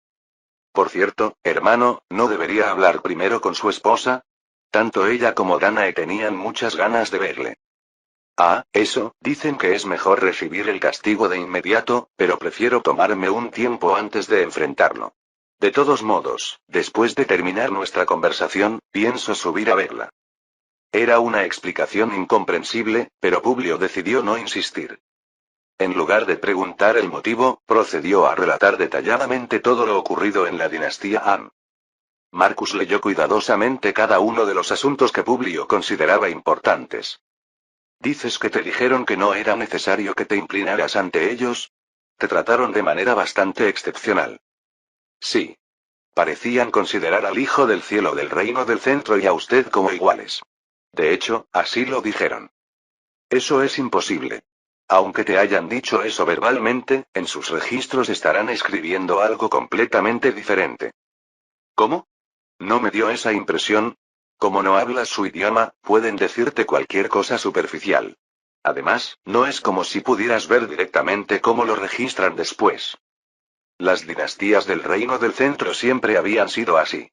Por cierto, hermano, ¿no debería hablar primero con su esposa? Tanto ella como Danae tenían muchas ganas de verle. Ah, eso, dicen que es mejor recibir el castigo de inmediato, pero prefiero tomarme un tiempo antes de enfrentarlo. De todos modos, después de terminar nuestra conversación, pienso subir a verla. Era una explicación incomprensible, pero Publio decidió no insistir. En lugar de preguntar el motivo, procedió a relatar detalladamente todo lo ocurrido en la dinastía Han. Marcus leyó cuidadosamente cada uno de los asuntos que Publio consideraba importantes. ¿Dices que te dijeron que no era necesario que te inclinaras ante ellos? Te trataron de manera bastante excepcional. Sí. Parecían considerar al Hijo del Cielo del Reino del Centro y a usted como iguales. De hecho, así lo dijeron. Eso es imposible. Aunque te hayan dicho eso verbalmente, en sus registros estarán escribiendo algo completamente diferente. ¿Cómo? ¿No me dio esa impresión? Como no hablas su idioma, pueden decirte cualquier cosa superficial. Además, no es como si pudieras ver directamente cómo lo registran después. Las dinastías del Reino del Centro siempre habían sido así.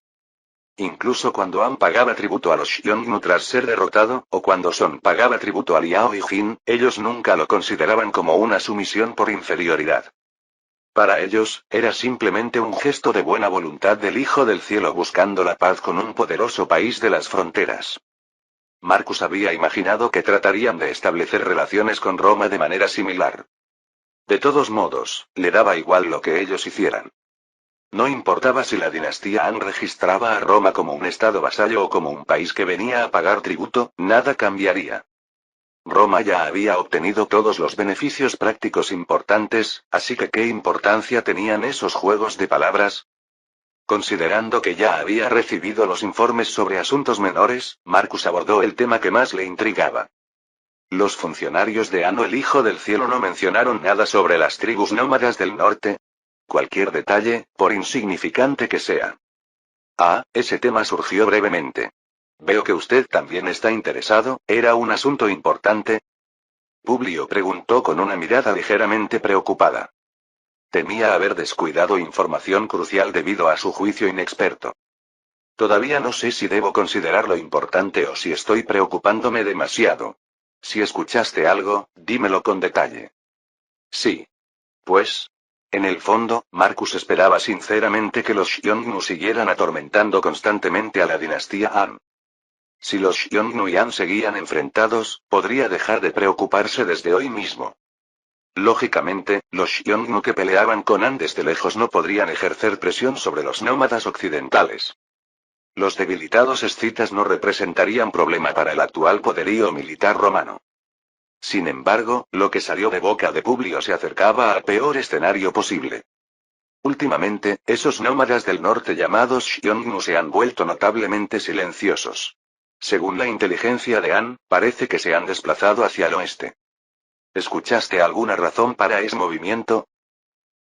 Incluso cuando Han pagaba tributo a los Xiongnu tras ser derrotado, o cuando Son pagaba tributo a Liao y Jin, ellos nunca lo consideraban como una sumisión por inferioridad. Para ellos, era simplemente un gesto de buena voluntad del Hijo del Cielo buscando la paz con un poderoso país de las fronteras. Marcus había imaginado que tratarían de establecer relaciones con Roma de manera similar. De todos modos, le daba igual lo que ellos hicieran. No importaba si la dinastía Han registraba a Roma como un estado vasallo o como un país que venía a pagar tributo, nada cambiaría. Roma ya había obtenido todos los beneficios prácticos importantes, así que ¿qué importancia tenían esos juegos de palabras? Considerando que ya había recibido los informes sobre asuntos menores, Marcus abordó el tema que más le intrigaba. Los funcionarios de Ano el Hijo del Cielo no mencionaron nada sobre las tribus nómadas del norte. Cualquier detalle, por insignificante que sea. Ah, ese tema surgió brevemente. Veo que usted también está interesado, ¿era un asunto importante? Publio preguntó con una mirada ligeramente preocupada. Temía haber descuidado información crucial debido a su juicio inexperto. Todavía no sé si debo considerarlo importante o si estoy preocupándome demasiado. Si escuchaste algo, dímelo con detalle. Sí. Pues, en el fondo, Marcus esperaba sinceramente que los Xiongnu siguieran atormentando constantemente a la dinastía Han. Si los Xiongnu y An seguían enfrentados, podría dejar de preocuparse desde hoy mismo. Lógicamente, los Xiongnu que peleaban con An desde lejos no podrían ejercer presión sobre los nómadas occidentales. Los debilitados escitas no representarían problema para el actual poderío militar romano. Sin embargo, lo que salió de boca de Publio se acercaba al peor escenario posible. Últimamente, esos nómadas del norte llamados Xiongnu se han vuelto notablemente silenciosos. Según la inteligencia de An, parece que se han desplazado hacia el oeste. ¿Escuchaste alguna razón para ese movimiento?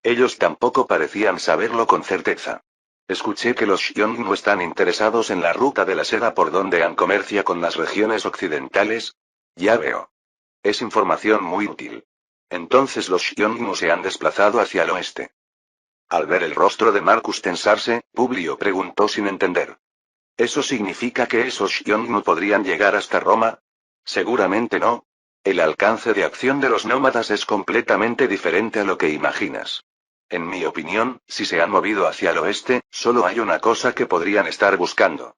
Ellos tampoco parecían saberlo con certeza. Escuché que los Xiongnu están interesados en la ruta de la seda por donde An comercia con las regiones occidentales. Ya veo. Es información muy útil. Entonces los Xiongnu se han desplazado hacia el oeste. Al ver el rostro de Marcus tensarse, Publio preguntó sin entender. ¿Eso significa que esos Xiongnu podrían llegar hasta Roma? Seguramente no. El alcance de acción de los nómadas es completamente diferente a lo que imaginas. En mi opinión, si se han movido hacia el oeste, solo hay una cosa que podrían estar buscando.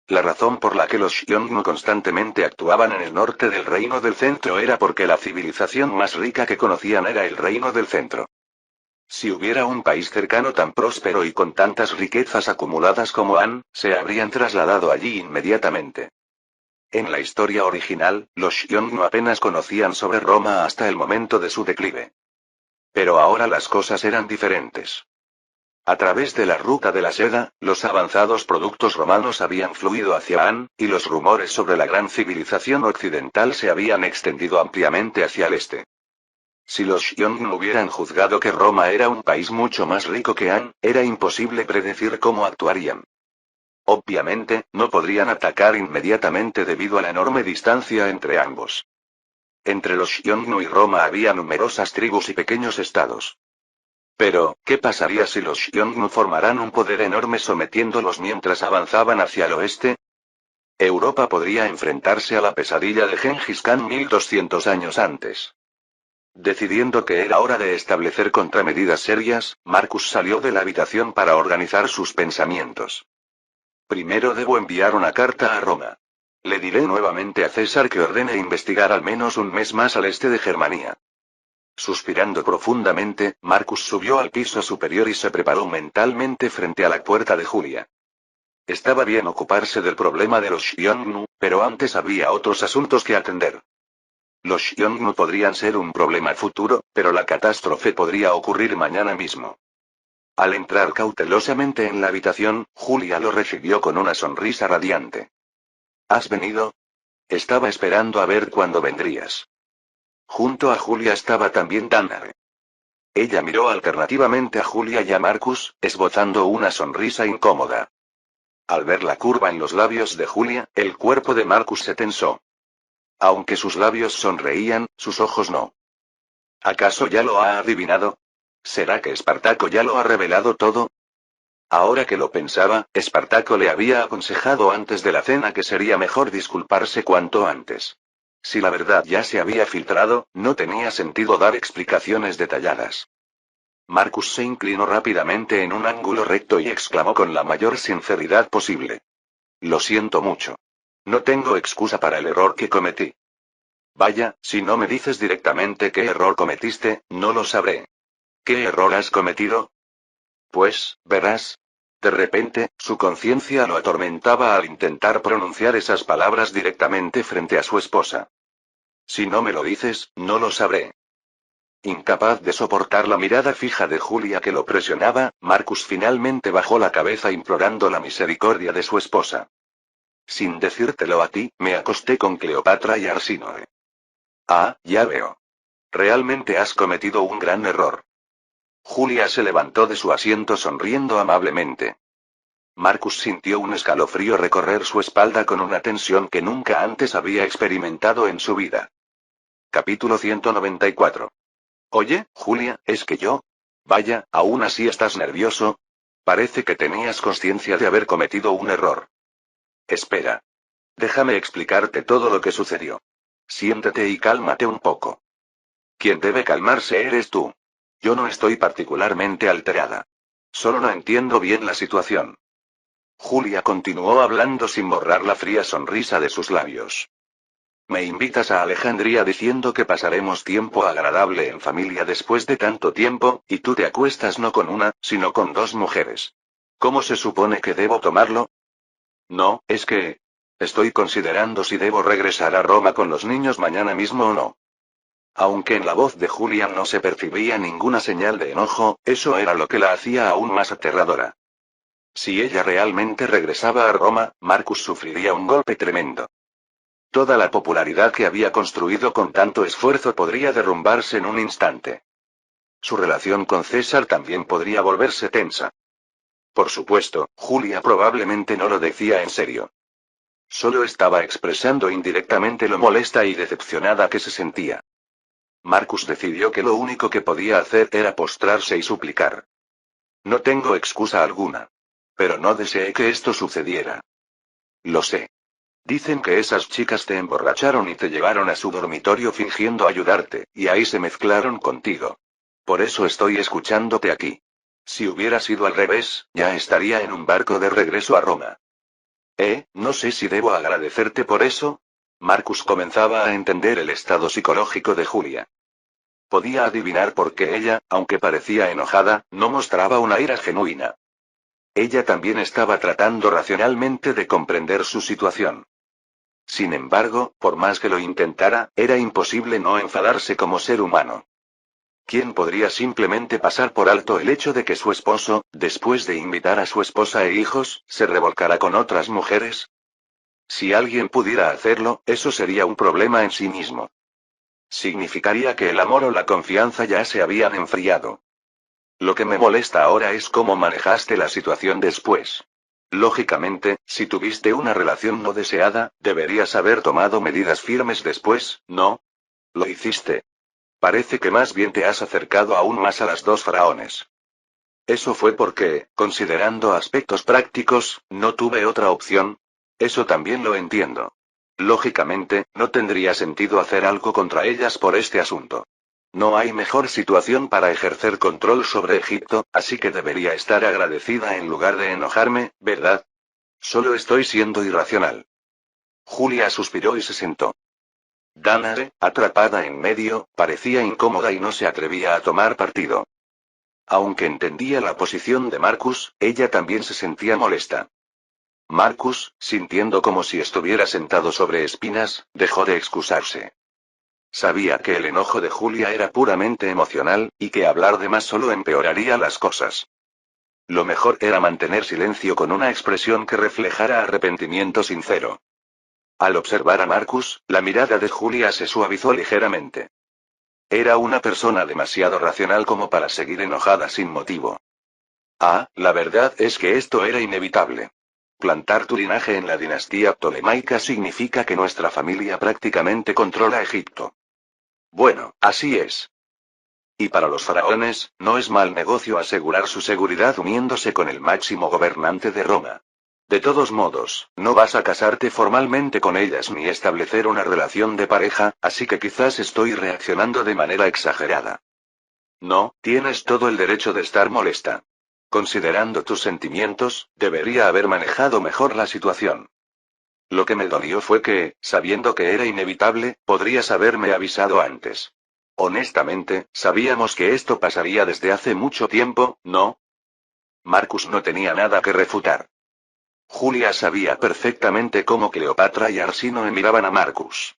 La razón por la que los Xiongnu constantemente actuaban en el norte del Reino del Centro era porque la civilización más rica que conocían era el Reino del Centro. Si hubiera un país cercano tan próspero y con tantas riquezas acumuladas como An, se habrían trasladado allí inmediatamente. En la historia original, los Xiongnu apenas conocían sobre Roma hasta el momento de su declive. Pero ahora las cosas eran diferentes. A través de la ruta de la seda, los avanzados productos romanos habían fluido hacia An, y los rumores sobre la gran civilización occidental se habían extendido ampliamente hacia el este. Si los Xiongnu hubieran juzgado que Roma era un país mucho más rico que An, era imposible predecir cómo actuarían. Obviamente, no podrían atacar inmediatamente debido a la enorme distancia entre ambos. Entre los Xiongnu y Roma había numerosas tribus y pequeños estados. Pero, ¿qué pasaría si los Xiongnu formaran un poder enorme sometiéndolos mientras avanzaban hacia el oeste? Europa podría enfrentarse a la pesadilla de Gengis Khan 1200 años antes. Decidiendo que era hora de establecer contramedidas serias, Marcus salió de la habitación para organizar sus pensamientos. Primero debo enviar una carta a Roma. Le diré nuevamente a César que ordene investigar al menos un mes más al este de Germania. Suspirando profundamente, Marcus subió al piso superior y se preparó mentalmente frente a la puerta de Julia. Estaba bien ocuparse del problema de los Xiongnu, pero antes había otros asuntos que atender. Los Xiongnu podrían ser un problema futuro, pero la catástrofe podría ocurrir mañana mismo. Al entrar cautelosamente en la habitación, Julia lo recibió con una sonrisa radiante. ¿Has venido? Estaba esperando a ver cuándo vendrías. Junto a Julia estaba también Tanner. Ella miró alternativamente a Julia y a Marcus, esbozando una sonrisa incómoda. Al ver la curva en los labios de Julia, el cuerpo de Marcus se tensó. Aunque sus labios sonreían, sus ojos no. ¿Acaso ya lo ha adivinado? ¿Será que Espartaco ya lo ha revelado todo? Ahora que lo pensaba, Espartaco le había aconsejado antes de la cena que sería mejor disculparse cuanto antes. Si la verdad ya se había filtrado, no tenía sentido dar explicaciones detalladas. Marcus se inclinó rápidamente en un ángulo recto y exclamó con la mayor sinceridad posible. Lo siento mucho. No tengo excusa para el error que cometí. Vaya, si no me dices directamente qué error cometiste, no lo sabré. ¿Qué error has cometido? Pues, verás. De repente, su conciencia lo atormentaba al intentar pronunciar esas palabras directamente frente a su esposa. Si no me lo dices, no lo sabré. Incapaz de soportar la mirada fija de Julia que lo presionaba, Marcus finalmente bajó la cabeza implorando la misericordia de su esposa. Sin decírtelo a ti, me acosté con Cleopatra y Arsínoe. Ah, ya veo. Realmente has cometido un gran error. Julia se levantó de su asiento sonriendo amablemente. Marcus sintió un escalofrío recorrer su espalda con una tensión que nunca antes había experimentado en su vida. Capítulo 194. Oye, Julia, ¿es que yo? Vaya, ¿aún así estás nervioso? Parece que tenías conciencia de haber cometido un error. Espera. Déjame explicarte todo lo que sucedió. Siéntate y cálmate un poco. Quien debe calmarse eres tú. Yo no estoy particularmente alterada. Solo no entiendo bien la situación. Julia continuó hablando sin borrar la fría sonrisa de sus labios. Me invitas a Alejandría diciendo que pasaremos tiempo agradable en familia después de tanto tiempo, y tú te acuestas no con una, sino con dos mujeres. ¿Cómo se supone que debo tomarlo? No, es que... Estoy considerando si debo regresar a Roma con los niños mañana mismo o no. Aunque en la voz de Julia no se percibía ninguna señal de enojo, eso era lo que la hacía aún más aterradora. Si ella realmente regresaba a Roma, Marcus sufriría un golpe tremendo. Toda la popularidad que había construido con tanto esfuerzo podría derrumbarse en un instante. Su relación con César también podría volverse tensa. Por supuesto, Julia probablemente no lo decía en serio. Solo estaba expresando indirectamente lo molesta y decepcionada que se sentía. Marcus decidió que lo único que podía hacer era postrarse y suplicar. No tengo excusa alguna. Pero no deseé que esto sucediera. Lo sé. Dicen que esas chicas te emborracharon y te llevaron a su dormitorio fingiendo ayudarte, y ahí se mezclaron contigo. Por eso estoy escuchándote aquí. Si hubiera sido al revés, ya estaría en un barco de regreso a Roma. No sé si debo agradecerte por eso. Marcus comenzaba a entender el estado psicológico de Julia. Podía adivinar por qué ella, aunque parecía enojada, no mostraba una ira genuina. Ella también estaba tratando racionalmente de comprender su situación. Sin embargo, por más que lo intentara, era imposible no enfadarse como ser humano. ¿Quién podría simplemente pasar por alto el hecho de que su esposo, después de invitar a su esposa e hijos, se revolcara con otras mujeres? Si alguien pudiera hacerlo, eso sería un problema en sí mismo. Significaría que el amor o la confianza ya se habían enfriado. Lo que me molesta ahora es cómo manejaste la situación después. Lógicamente, si tuviste una relación no deseada, deberías haber tomado medidas firmes después, ¿no? Lo hiciste. Parece que más bien te has acercado aún más a las dos faraones. Eso fue porque, considerando aspectos prácticos, no tuve otra opción. Eso también lo entiendo. Lógicamente, no tendría sentido hacer algo contra ellas por este asunto. No hay mejor situación para ejercer control sobre Egipto, así que debería estar agradecida en lugar de enojarme, ¿verdad? Solo estoy siendo irracional. Julia suspiró y se sentó. Danae, atrapada en medio, parecía incómoda y no se atrevía a tomar partido. Aunque entendía la posición de Marcus, ella también se sentía molesta. Marcus, sintiendo como si estuviera sentado sobre espinas, dejó de excusarse. Sabía que el enojo de Julia era puramente emocional, y que hablar de más solo empeoraría las cosas. Lo mejor era mantener silencio con una expresión que reflejara arrepentimiento sincero. Al observar a Marcus, la mirada de Julia se suavizó ligeramente. Era una persona demasiado racional como para seguir enojada sin motivo. La verdad es que esto era inevitable. Plantar tu linaje en la dinastía ptolemaica significa que nuestra familia prácticamente controla Egipto. Bueno, así es. Y para los faraones, no es mal negocio asegurar su seguridad uniéndose con el máximo gobernante de Roma. De todos modos, no vas a casarte formalmente con ellas ni establecer una relación de pareja, así que quizás estoy reaccionando de manera exagerada. No, tienes todo el derecho de estar molesta. Considerando tus sentimientos, debería haber manejado mejor la situación. Lo que me dolió fue que, sabiendo que era inevitable, podrías haberme avisado antes. Honestamente, sabíamos que esto pasaría desde hace mucho tiempo, ¿no? Marcus no tenía nada que refutar. Julia sabía perfectamente cómo Cleopatra y Arsino miraban a Marcus.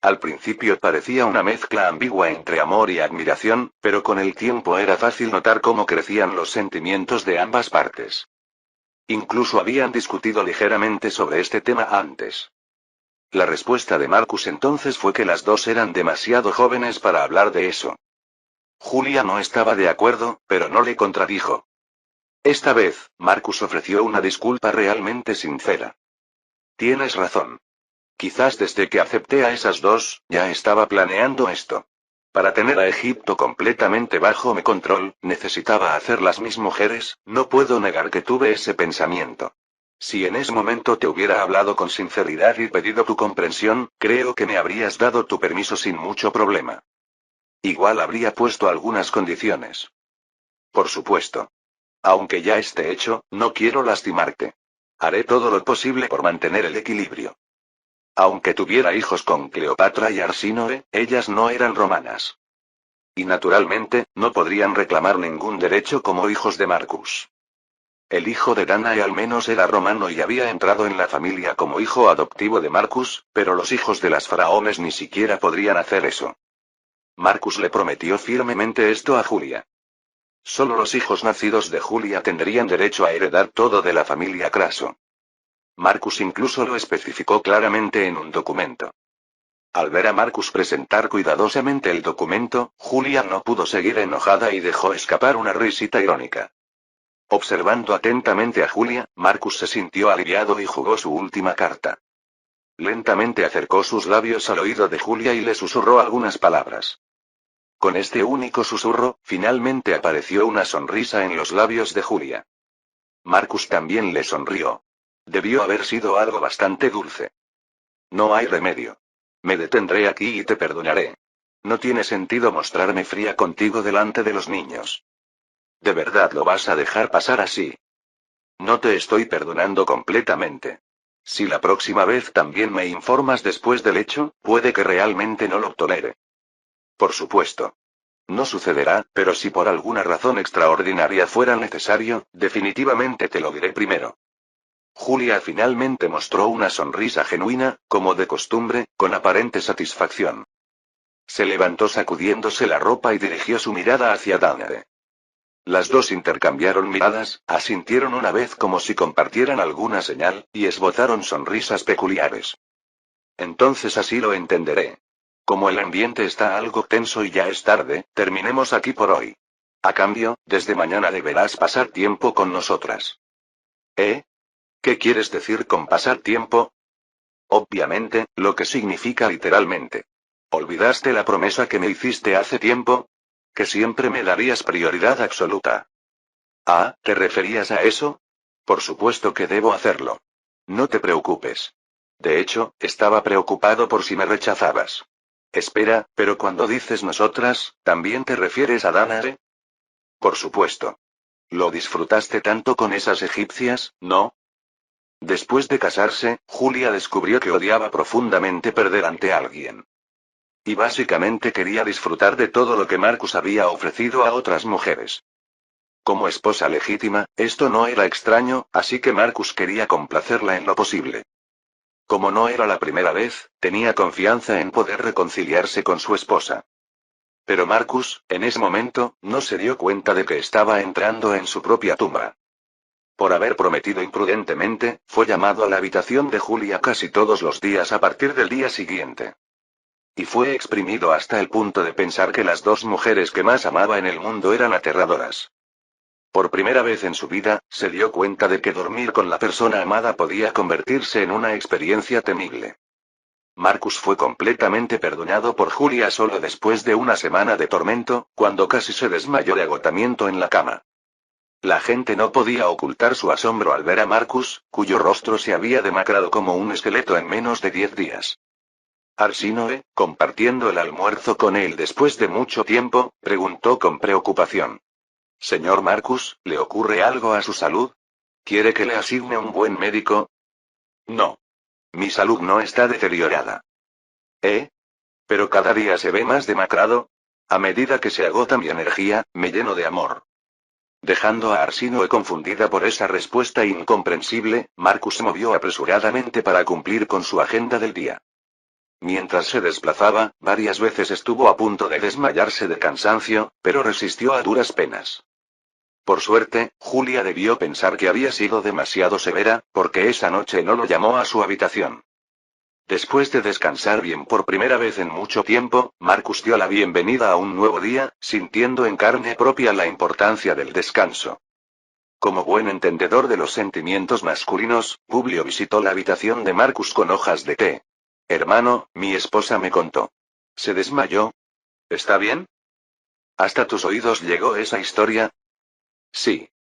Al principio parecía una mezcla ambigua entre amor y admiración, pero con el tiempo era fácil notar cómo crecían los sentimientos de ambas partes. Incluso habían discutido ligeramente sobre este tema antes. La respuesta de Marcus entonces fue que las dos eran demasiado jóvenes para hablar de eso. Julia no estaba de acuerdo, pero no le contradijo. Esta vez, Marcus ofreció una disculpa realmente sincera. Tienes razón. Quizás desde que acepté a esas dos, ya estaba planeando esto. Para tener a Egipto completamente bajo mi control, necesitaba hacerlas mis mujeres, no puedo negar que tuve ese pensamiento. Si en ese momento te hubiera hablado con sinceridad y pedido tu comprensión, creo que me habrías dado tu permiso sin mucho problema. Igual habría puesto algunas condiciones. Por supuesto. Aunque ya esté hecho, no quiero lastimarte. Haré todo lo posible por mantener el equilibrio. Aunque tuviera hijos con Cleopatra y Arsínoe, ellas no eran romanas. Y naturalmente, no podrían reclamar ningún derecho como hijos de Marcus. El hijo de Danae al menos era romano y había entrado en la familia como hijo adoptivo de Marcus, pero los hijos de las faraones ni siquiera podrían hacer eso. Marcus le prometió firmemente esto a Julia. Solo los hijos nacidos de Julia tendrían derecho a heredar todo de la familia Craso. Marcus incluso lo especificó claramente en un documento. Al ver a Marcus presentar cuidadosamente el documento, Julia no pudo seguir enojada y dejó escapar una risita irónica. Observando atentamente a Julia, Marcus se sintió aliviado y jugó su última carta. Lentamente acercó sus labios al oído de Julia y le susurró algunas palabras. Con este único susurro, finalmente apareció una sonrisa en los labios de Julia. Marcus también le sonrió. Debió haber sido algo bastante dulce. No hay remedio. Me detendré aquí y te perdonaré. No tiene sentido mostrarme fría contigo delante de los niños. ¿De verdad lo vas a dejar pasar así? No te estoy perdonando completamente. Si la próxima vez también me informas después del hecho, puede que realmente no lo tolere. Por supuesto. No sucederá, pero si por alguna razón extraordinaria fuera necesario, definitivamente te lo diré primero. Julia finalmente mostró una sonrisa genuina, como de costumbre, con aparente satisfacción. Se levantó sacudiéndose la ropa y dirigió su mirada hacia Danae. Las dos intercambiaron miradas, asintieron una vez como si compartieran alguna señal, y esbozaron sonrisas peculiares. Entonces así lo entenderé. Como el ambiente está algo tenso y ya es tarde, terminemos aquí por hoy. A cambio, desde mañana deberás pasar tiempo con nosotras. ¿Eh? ¿Qué quieres decir con pasar tiempo? Obviamente, lo que significa literalmente. ¿Olvidaste la promesa que me hiciste hace tiempo? Que siempre me darías prioridad absoluta. Ah, ¿te referías a eso? Por supuesto que debo hacerlo. No te preocupes. De hecho, estaba preocupado por si me rechazabas. Espera, pero cuando dices nosotras, ¿también te refieres a Danae? Por supuesto. ¿Lo disfrutaste tanto con esas egipcias, no? Después de casarse, Julia descubrió que odiaba profundamente perder ante alguien. Y básicamente quería disfrutar de todo lo que Marcus había ofrecido a otras mujeres. Como esposa legítima, esto no era extraño, así que Marcus quería complacerla en lo posible. Como no era la primera vez, tenía confianza en poder reconciliarse con su esposa. Pero Marcus, en ese momento, no se dio cuenta de que estaba entrando en su propia tumba. Por haber prometido imprudentemente, fue llamado a la habitación de Julia casi todos los días a partir del día siguiente. Y fue exprimido hasta el punto de pensar que las dos mujeres que más amaba en el mundo eran aterradoras. Por primera vez en su vida, se dio cuenta de que dormir con la persona amada podía convertirse en una experiencia temible. Marcus fue completamente perdonado por Julia solo después de una semana de tormento, cuando casi se desmayó de agotamiento en la cama. La gente no podía ocultar su asombro al ver a Marcus, cuyo rostro se había demacrado como un esqueleto en menos de 10 días. Arsínoe, compartiendo el almuerzo con él después de mucho tiempo, preguntó con preocupación. Señor Marcus, ¿le ocurre algo a su salud? ¿Quiere que le asigne un buen médico? No. Mi salud no está deteriorada. ¿Eh? Pero cada día se ve más demacrado. A medida que se agota mi energía, me lleno de amor. Dejando a Arsínoe confundida por esa respuesta incomprensible, Marcus se movió apresuradamente para cumplir con su agenda del día. Mientras se desplazaba, varias veces estuvo a punto de desmayarse de cansancio, pero resistió a duras penas. Por suerte, Julia debió pensar que había sido demasiado severa, porque esa noche no lo llamó a su habitación. Después de descansar bien por primera vez en mucho tiempo, Marcus dio la bienvenida a un nuevo día, sintiendo en carne propia la importancia del descanso. Como buen entendedor de los sentimientos masculinos, Publio visitó la habitación de Marcus con hojas de té. Hermano, mi esposa me contó. ¿Se desmayó? ¿Está bien? ¿Hasta tus oídos llegó esa historia? Sí.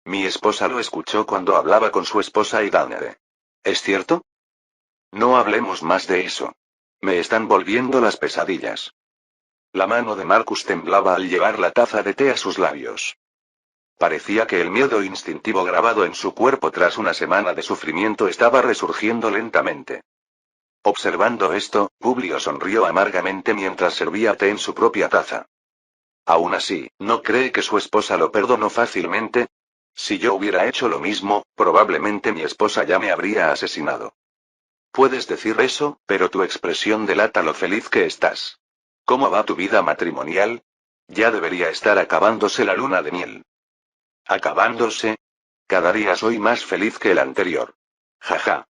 Mi esposa lo escuchó cuando hablaba con su esposa y Danae. ¿Es cierto? No hablemos más de eso. Me están volviendo las pesadillas. La mano de Marcus temblaba al llevar la taza de té a sus labios. Parecía que el miedo instintivo grabado en su cuerpo tras una semana de sufrimiento estaba resurgiendo lentamente. Observando esto, Publio sonrió amargamente mientras servía té en su propia taza. Aún así, ¿no cree que su esposa lo perdonó fácilmente? Si yo hubiera hecho lo mismo, probablemente mi esposa ya me habría asesinado. Puedes decir eso, pero tu expresión delata lo feliz que estás. ¿Cómo va tu vida matrimonial? Ya debería estar acabándose la luna de miel. ¿Acabándose? Cada día soy más feliz que el anterior. Jaja.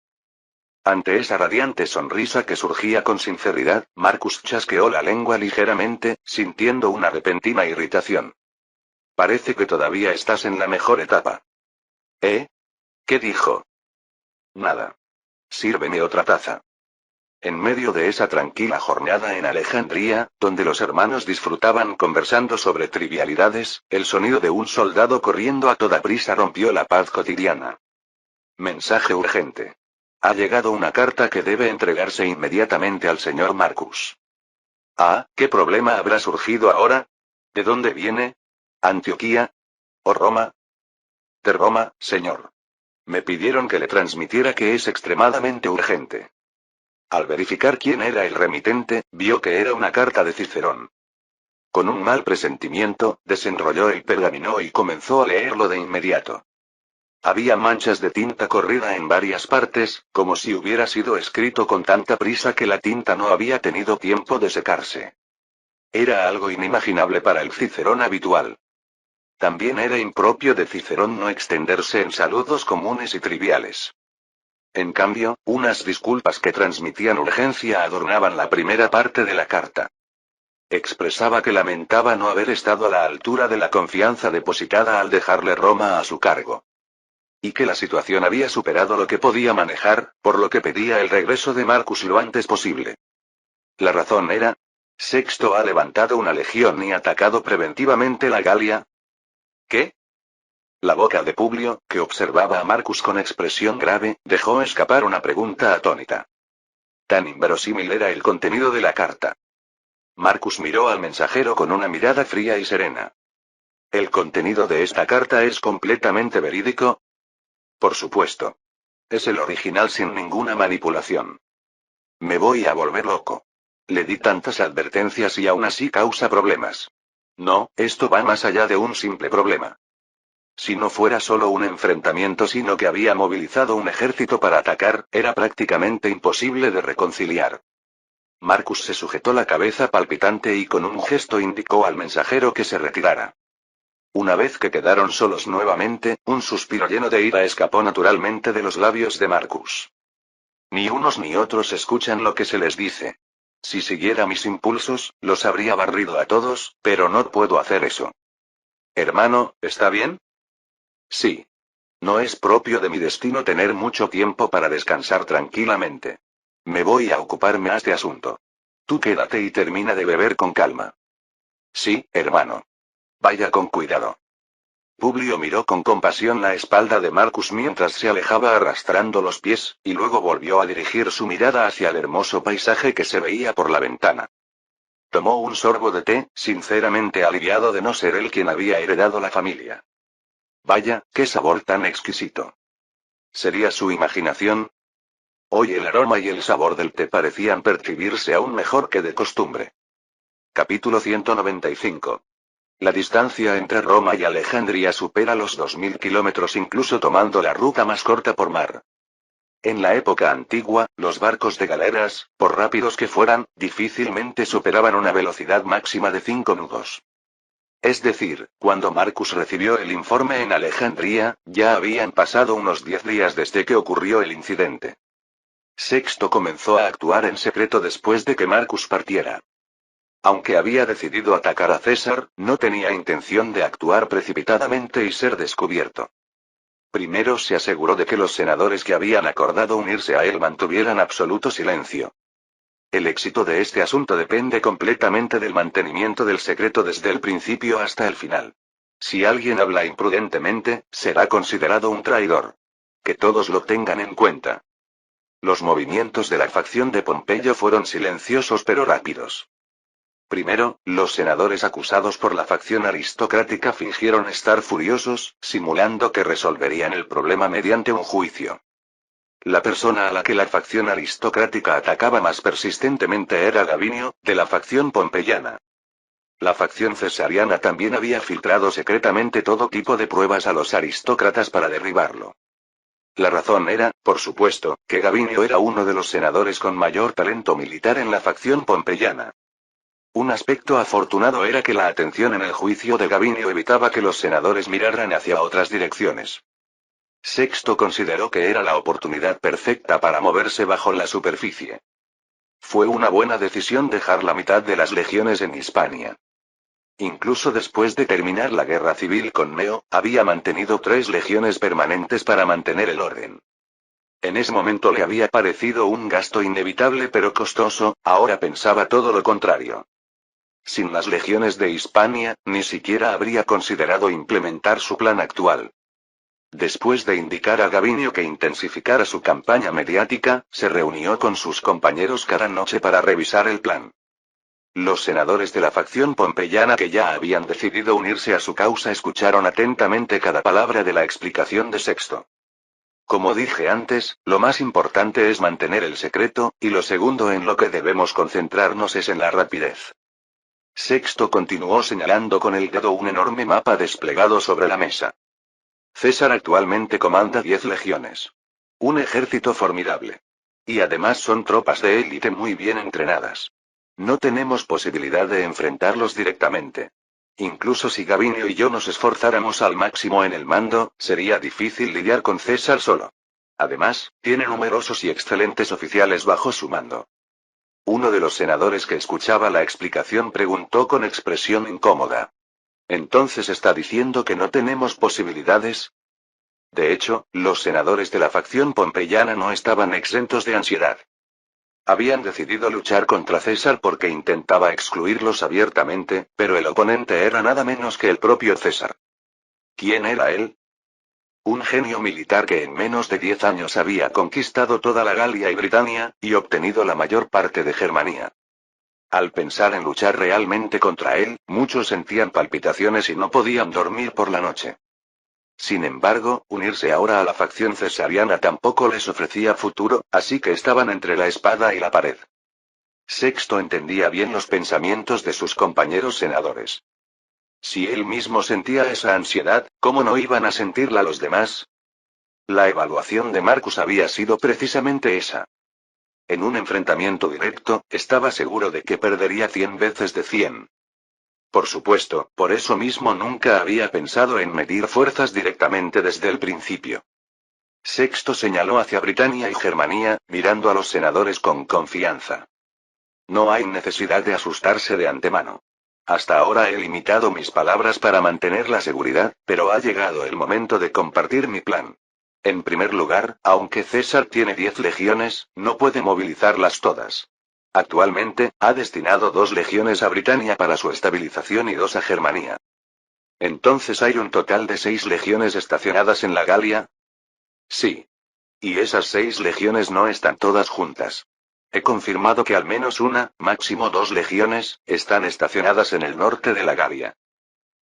Ante esa radiante sonrisa que surgía con sinceridad, Marcus chasqueó la lengua ligeramente, sintiendo una repentina irritación. Parece que todavía estás en la mejor etapa. ¿Eh? ¿Qué dijo? Nada. Sírveme otra taza. En medio de esa tranquila jornada en Alejandría, donde los hermanos disfrutaban conversando sobre trivialidades, el sonido de un soldado corriendo a toda prisa rompió la paz cotidiana. Mensaje urgente. Ha llegado una carta que debe entregarse inmediatamente al señor Marcus. Ah, ¿qué problema habrá surgido ahora? ¿De dónde viene? ¿Antioquía? ¿O Roma? De Roma, señor. Me pidieron que le transmitiera que es extremadamente urgente. Al verificar quién era el remitente, vio que era una carta de Cicerón. Con un mal presentimiento, desenrolló el pergamino y comenzó a leerlo de inmediato. Había manchas de tinta corrida en varias partes, como si hubiera sido escrito con tanta prisa que la tinta no había tenido tiempo de secarse. Era algo inimaginable para el Cicerón habitual. También era impropio de Cicerón no extenderse en saludos comunes y triviales. En cambio, unas disculpas que transmitían urgencia adornaban la primera parte de la carta. Expresaba que lamentaba no haber estado a la altura de la confianza depositada al dejarle Roma a su cargo. Y que la situación había superado lo que podía manejar, por lo que pedía el regreso de Marcus lo antes posible. La razón era: Sexto ha levantado una legión y atacado preventivamente la Galia. ¿Qué? La boca de Publio, que observaba a Marcus con expresión grave, dejó escapar una pregunta atónita. Tan inverosímil era el contenido de la carta. Marcus miró al mensajero con una mirada fría y serena. ¿El contenido de esta carta es completamente verídico? Por supuesto. Es el original sin ninguna manipulación. Me voy a volver loco. Le di tantas advertencias y aún así causa problemas. No, esto va más allá de un simple problema. Si no fuera solo un enfrentamiento, sino que había movilizado un ejército para atacar, era prácticamente imposible de reconciliar. Marcus se sujetó la cabeza palpitante y con un gesto indicó al mensajero que se retirara. Una vez que quedaron solos nuevamente, un suspiro lleno de ira escapó naturalmente de los labios de Marcus. Ni unos ni otros escuchan lo que se les dice. Si siguiera mis impulsos, los habría barrido a todos, pero no puedo hacer eso. Hermano, ¿está bien? Sí. No es propio de mi destino tener mucho tiempo para descansar tranquilamente. Me voy a ocuparme a este asunto. Tú quédate y termina de beber con calma. Sí, hermano. Vaya con cuidado. Publio miró con compasión la espalda de Marcus mientras se alejaba arrastrando los pies, y luego volvió a dirigir su mirada hacia el hermoso paisaje que se veía por la ventana. Tomó un sorbo de té, sinceramente aliviado de no ser él quien había heredado la familia. Vaya, qué sabor tan exquisito. ¿Sería su imaginación? Hoy el aroma y el sabor del té parecían percibirse aún mejor que de costumbre. Capítulo 195. La distancia entre Roma y Alejandría supera los 2000 kilómetros incluso tomando la ruta más corta por mar. En la época antigua, los barcos de galeras, por rápidos que fueran, difícilmente superaban una velocidad máxima de 5 nudos. Es decir, cuando Marcus recibió el informe en Alejandría, ya habían pasado unos 10 días desde que ocurrió el incidente. Sexto comenzó a actuar en secreto después de que Marcus partiera. Aunque había decidido atacar a César, no tenía intención de actuar precipitadamente y ser descubierto. Primero se aseguró de que los senadores que habían acordado unirse a él mantuvieran absoluto silencio. El éxito de este asunto depende completamente del mantenimiento del secreto desde el principio hasta el final. Si alguien habla imprudentemente, será considerado un traidor. Que todos lo tengan en cuenta. Los movimientos de la facción de Pompeyo fueron silenciosos pero rápidos. Primero, los senadores acusados por la facción aristocrática fingieron estar furiosos, simulando que resolverían el problema mediante un juicio. La persona a la que la facción aristocrática atacaba más persistentemente era Gavinio, de la facción pompeyana. La facción cesariana también había filtrado secretamente todo tipo de pruebas a los aristócratas para derribarlo. La razón era, por supuesto, que Gavinio era uno de los senadores con mayor talento militar en la facción pompeyana. Un aspecto afortunado era que la atención en el juicio de Gavinio evitaba que los senadores miraran hacia otras direcciones. Sexto consideró que era la oportunidad perfecta para moverse bajo la superficie. Fue una buena decisión dejar la mitad de las legiones en Hispania. Incluso después de terminar la guerra civil con Neo, había mantenido 3 legiones permanentes para mantener el orden. En ese momento le había parecido un gasto inevitable pero costoso, ahora pensaba todo lo contrario. Sin las legiones de Hispania, ni siquiera habría considerado implementar su plan actual. Después de indicar a Gavinio que intensificara su campaña mediática, se reunió con sus compañeros cada noche para revisar el plan. Los senadores de la facción pompeyana que ya habían decidido unirse a su causa escucharon atentamente cada palabra de la explicación de Sexto. Como dije antes, lo más importante es mantener el secreto, y lo segundo en lo que debemos concentrarnos es en la rapidez. Sexto continuó señalando con el dedo un enorme mapa desplegado sobre la mesa. César actualmente comanda 10 legiones. Un ejército formidable. Y además son tropas de élite muy bien entrenadas. No tenemos posibilidad de enfrentarlos directamente. Incluso si Gavinio y yo nos esforzáramos al máximo en el mando, sería difícil lidiar con César solo. Además, tiene numerosos y excelentes oficiales bajo su mando. Uno de los senadores que escuchaba la explicación preguntó con expresión incómoda. ¿Entonces está diciendo que no tenemos posibilidades? De hecho, los senadores de la facción pompeyana no estaban exentos de ansiedad. Habían decidido luchar contra César porque intentaba excluirlos abiertamente, pero el oponente era nada menos que el propio César. ¿Quién era él? Un genio militar que en menos de 10 años había conquistado toda la Galia y Britania, y obtenido la mayor parte de Germania. Al pensar en luchar realmente contra él, muchos sentían palpitaciones y no podían dormir por la noche. Sin embargo, unirse ahora a la facción cesariana tampoco les ofrecía futuro, así que estaban entre la espada y la pared. Sexto entendía bien los pensamientos de sus compañeros senadores. Si él mismo sentía esa ansiedad, ¿cómo no iban a sentirla los demás? La evaluación de Marcus había sido precisamente esa. En un enfrentamiento directo, estaba seguro de que perdería 100 veces de 100. Por supuesto, por eso mismo nunca había pensado en medir fuerzas directamente desde el principio. Sexto señaló hacia Britania y Germania, mirando a los senadores con confianza. No hay necesidad de asustarse de antemano. Hasta ahora he limitado mis palabras para mantener la seguridad, pero ha llegado el momento de compartir mi plan. En primer lugar, aunque César tiene 10 legiones, no puede movilizarlas todas. Actualmente, ha destinado 2 legiones a Britania para su estabilización y 2 a Germania. Entonces hay un total de 6 legiones estacionadas en la Galia. Sí. Y esas 6 legiones no están todas juntas. He confirmado que al menos una, máximo 2 legiones, están estacionadas en el norte de la Galia.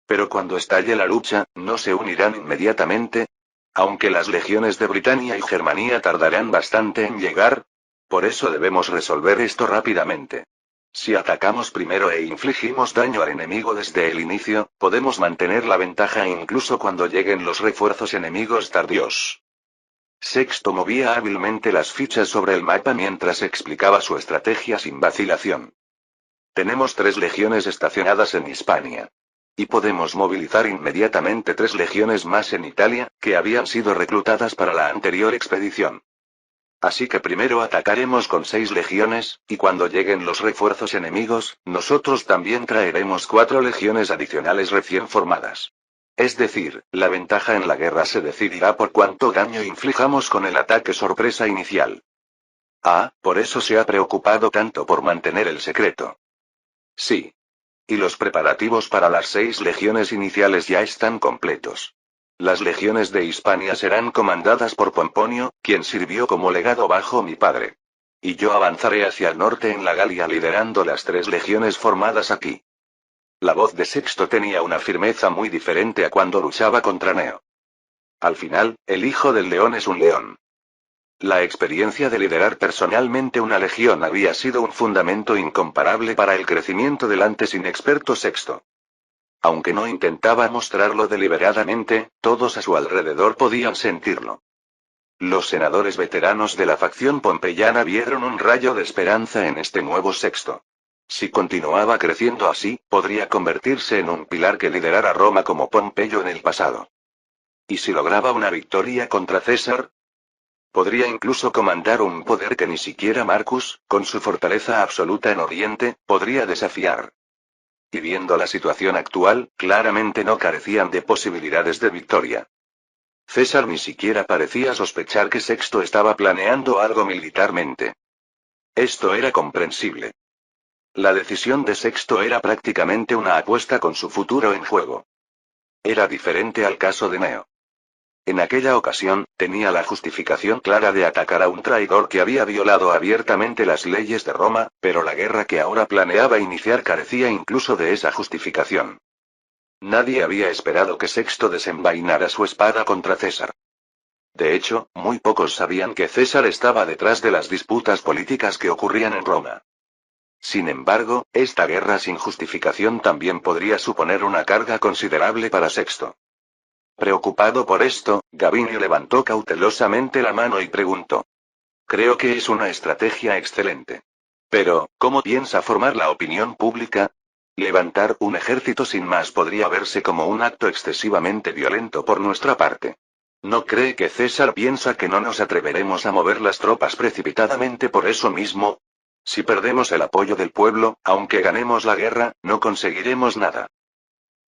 Pero cuando estalle la lucha, ¿no se unirán inmediatamente? Aunque las legiones de Britania y Germania tardarán bastante en llegar. Por eso debemos resolver esto rápidamente. Si atacamos primero e infligimos daño al enemigo desde el inicio, podemos mantener la ventaja incluso cuando lleguen los refuerzos enemigos tardíos. Sexto movía hábilmente las fichas sobre el mapa mientras explicaba su estrategia sin vacilación. Tenemos 3 legiones estacionadas en Hispania. Y podemos movilizar inmediatamente 3 legiones más en Italia, que habían sido reclutadas para la anterior expedición. Así que primero atacaremos con 6 legiones, y cuando lleguen los refuerzos enemigos, nosotros también traeremos 4 legiones adicionales recién formadas. Es decir, la ventaja en la guerra se decidirá por cuánto daño inflijamos con el ataque sorpresa inicial. Ah, por eso se ha preocupado tanto por mantener el secreto. Sí. Y los preparativos para las 6 legiones iniciales ya están completos. Las legiones de Hispania serán comandadas por Pomponio, quien sirvió como legado bajo mi padre. Y yo avanzaré hacia el norte en la Galia liderando las 3 legiones formadas aquí. La voz de Sexto tenía una firmeza muy diferente a cuando luchaba contra Neo. Al final, el hijo del león es un león. La experiencia de liderar personalmente una legión había sido un fundamento incomparable para el crecimiento del antes inexperto Sexto. Aunque no intentaba mostrarlo deliberadamente, todos a su alrededor podían sentirlo. Los senadores veteranos de la facción pompeyana vieron un rayo de esperanza en este nuevo Sexto. Si continuaba creciendo así, podría convertirse en un pilar que liderara Roma como Pompeyo en el pasado. ¿Y si lograba una victoria contra César? Podría incluso comandar un poder que ni siquiera Marcus, con su fortaleza absoluta en Oriente, podría desafiar. Y viendo la situación actual, claramente no carecían de posibilidades de victoria. César ni siquiera parecía sospechar que Sexto estaba planeando algo militarmente. Esto era comprensible. La decisión de Sexto era prácticamente una apuesta con su futuro en juego. Era diferente al caso de Neo. En aquella ocasión, tenía la justificación clara de atacar a un traidor que había violado abiertamente las leyes de Roma, pero la guerra que ahora planeaba iniciar carecía incluso de esa justificación. Nadie había esperado que Sexto desenvainara su espada contra César. De hecho, muy pocos sabían que César estaba detrás de las disputas políticas que ocurrían en Roma. Sin embargo, esta guerra sin justificación también podría suponer una carga considerable para Sexto. Preocupado por esto, Gavinio levantó cautelosamente la mano y preguntó. Creo que es una estrategia excelente. Pero, ¿cómo piensa formar la opinión pública? Levantar un ejército sin más podría verse como un acto excesivamente violento por nuestra parte. ¿No cree que César piensa que no nos atreveremos a mover las tropas precipitadamente por eso mismo? Si perdemos el apoyo del pueblo, aunque ganemos la guerra, no conseguiremos nada.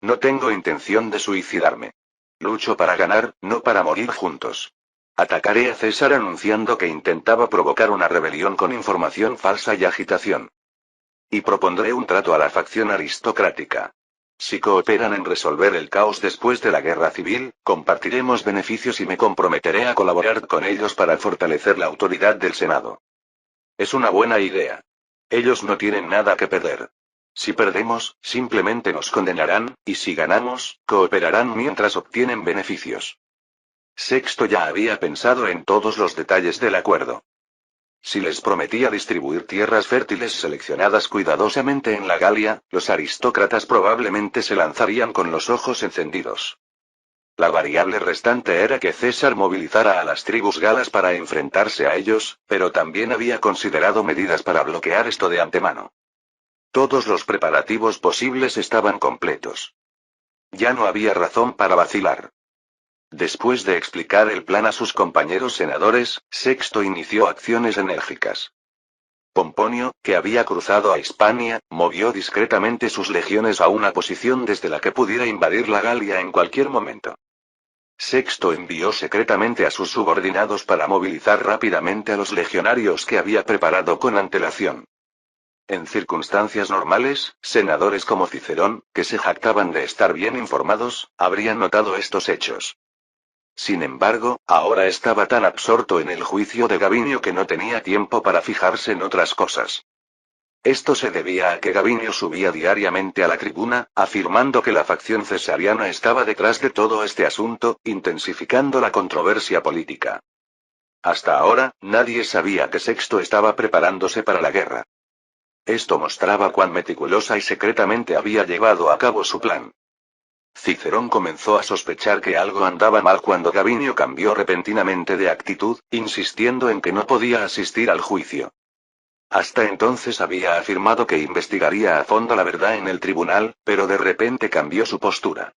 No tengo intención de suicidarme. Lucho para ganar, no para morir juntos. Atacaré a César anunciando que intentaba provocar una rebelión con información falsa y agitación. Y propondré un trato a la facción aristocrática. Si cooperan en resolver el caos después de la guerra civil, compartiremos beneficios y me comprometeré a colaborar con ellos para fortalecer la autoridad del Senado. Es una buena idea. Ellos no tienen nada que perder. Si perdemos, simplemente nos condenarán, y si ganamos, cooperarán mientras obtienen beneficios. Sexto ya había pensado en todos los detalles del acuerdo. Si les prometía distribuir tierras fértiles seleccionadas cuidadosamente en la Galia, los aristócratas probablemente se lanzarían con los ojos encendidos. La variable restante era que César movilizara a las tribus galas para enfrentarse a ellos, pero también había considerado medidas para bloquear esto de antemano. Todos los preparativos posibles estaban completos. Ya no había razón para vacilar. Después de explicar el plan a sus compañeros senadores, Sexto inició acciones enérgicas. Pomponio, que había cruzado a Hispania, movió discretamente sus legiones a una posición desde la que pudiera invadir la Galia en cualquier momento. Sexto envió secretamente a sus subordinados para movilizar rápidamente a los legionarios que había preparado con antelación. En circunstancias normales, senadores como Cicerón, que se jactaban de estar bien informados, habrían notado estos hechos. Sin embargo, ahora estaba tan absorto en el juicio de Gavinio que no tenía tiempo para fijarse en otras cosas. Esto se debía a que Gavinio subía diariamente a la tribuna, afirmando que la facción cesariana estaba detrás de todo este asunto, intensificando la controversia política. Hasta ahora, nadie sabía que Sexto estaba preparándose para la guerra. Esto mostraba cuán meticulosa y secretamente había llevado a cabo su plan. Cicerón comenzó a sospechar que algo andaba mal cuando Gavinio cambió repentinamente de actitud, insistiendo en que no podía asistir al juicio. Hasta entonces había afirmado que investigaría a fondo la verdad en el tribunal, pero de repente cambió su postura.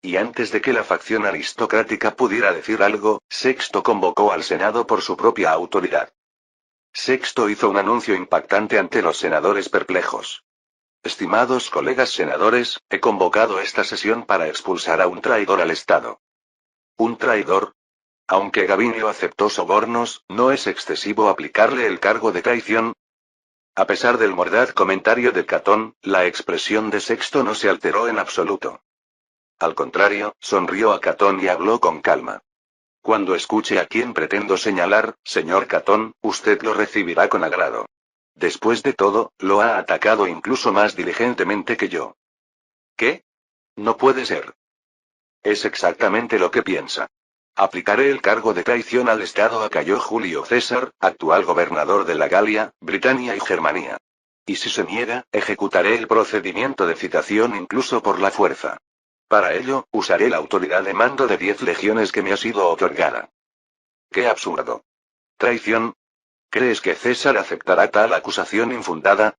Y antes de que la facción aristocrática pudiera decir algo, Sexto convocó al Senado por su propia autoridad. Sexto hizo un anuncio impactante ante los senadores perplejos. Estimados colegas senadores, he convocado esta sesión para expulsar a un traidor al Estado. ¿Un traidor? Aunque Gavinio aceptó sobornos, ¿no es excesivo aplicarle el cargo de traición? A pesar del mordaz comentario de Catón, la expresión de Sexto no se alteró en absoluto. Al contrario, sonrió a Catón y habló con calma. Cuando escuche a quien pretendo señalar, señor Catón, usted lo recibirá con agrado. Después de todo, lo ha atacado incluso más diligentemente que yo. ¿Qué? No puede ser. Es exactamente lo que piensa. Aplicaré el cargo de traición al Estado a Cayo Julio César, actual gobernador de la Galia, Britania y Germania. Y si se niega, ejecutaré el procedimiento de citación incluso por la fuerza. Para ello, usaré la autoridad de mando de 10 legiones que me ha sido otorgada. ¡Qué absurdo! ¿Traición? ¿Crees que César aceptará tal acusación infundada?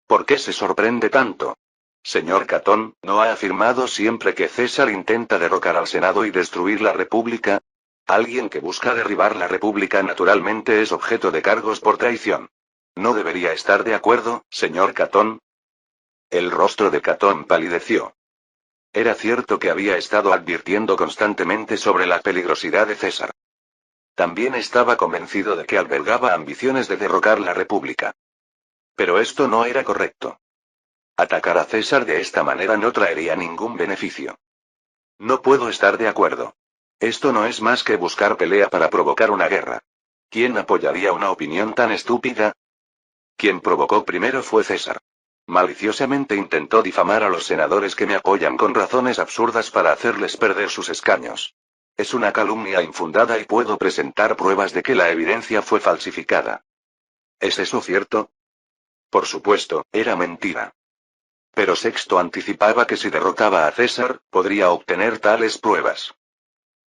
¿Por qué se sorprende tanto? Señor Catón, ¿no ha afirmado siempre que César intenta derrocar al Senado y destruir la República? Alguien que busca derribar la República naturalmente es objeto de cargos por traición. ¿No debería estar de acuerdo, señor Catón? El rostro de Catón palideció. Era cierto que había estado advirtiendo constantemente sobre la peligrosidad de César. También estaba convencido de que albergaba ambiciones de derrocar la República. Pero esto no era correcto. Atacar a César de esta manera no traería ningún beneficio. No puedo estar de acuerdo. Esto no es más que buscar pelea para provocar una guerra. ¿Quién apoyaría una opinión tan estúpida? Quien provocó primero fue César. Maliciosamente intentó difamar a los senadores que me apoyan con razones absurdas para hacerles perder sus escaños. Es una calumnia infundada y puedo presentar pruebas de que la evidencia fue falsificada. ¿Es eso cierto? Por supuesto, era mentira. Pero Sexto anticipaba que si derrotaba a César, podría obtener tales pruebas.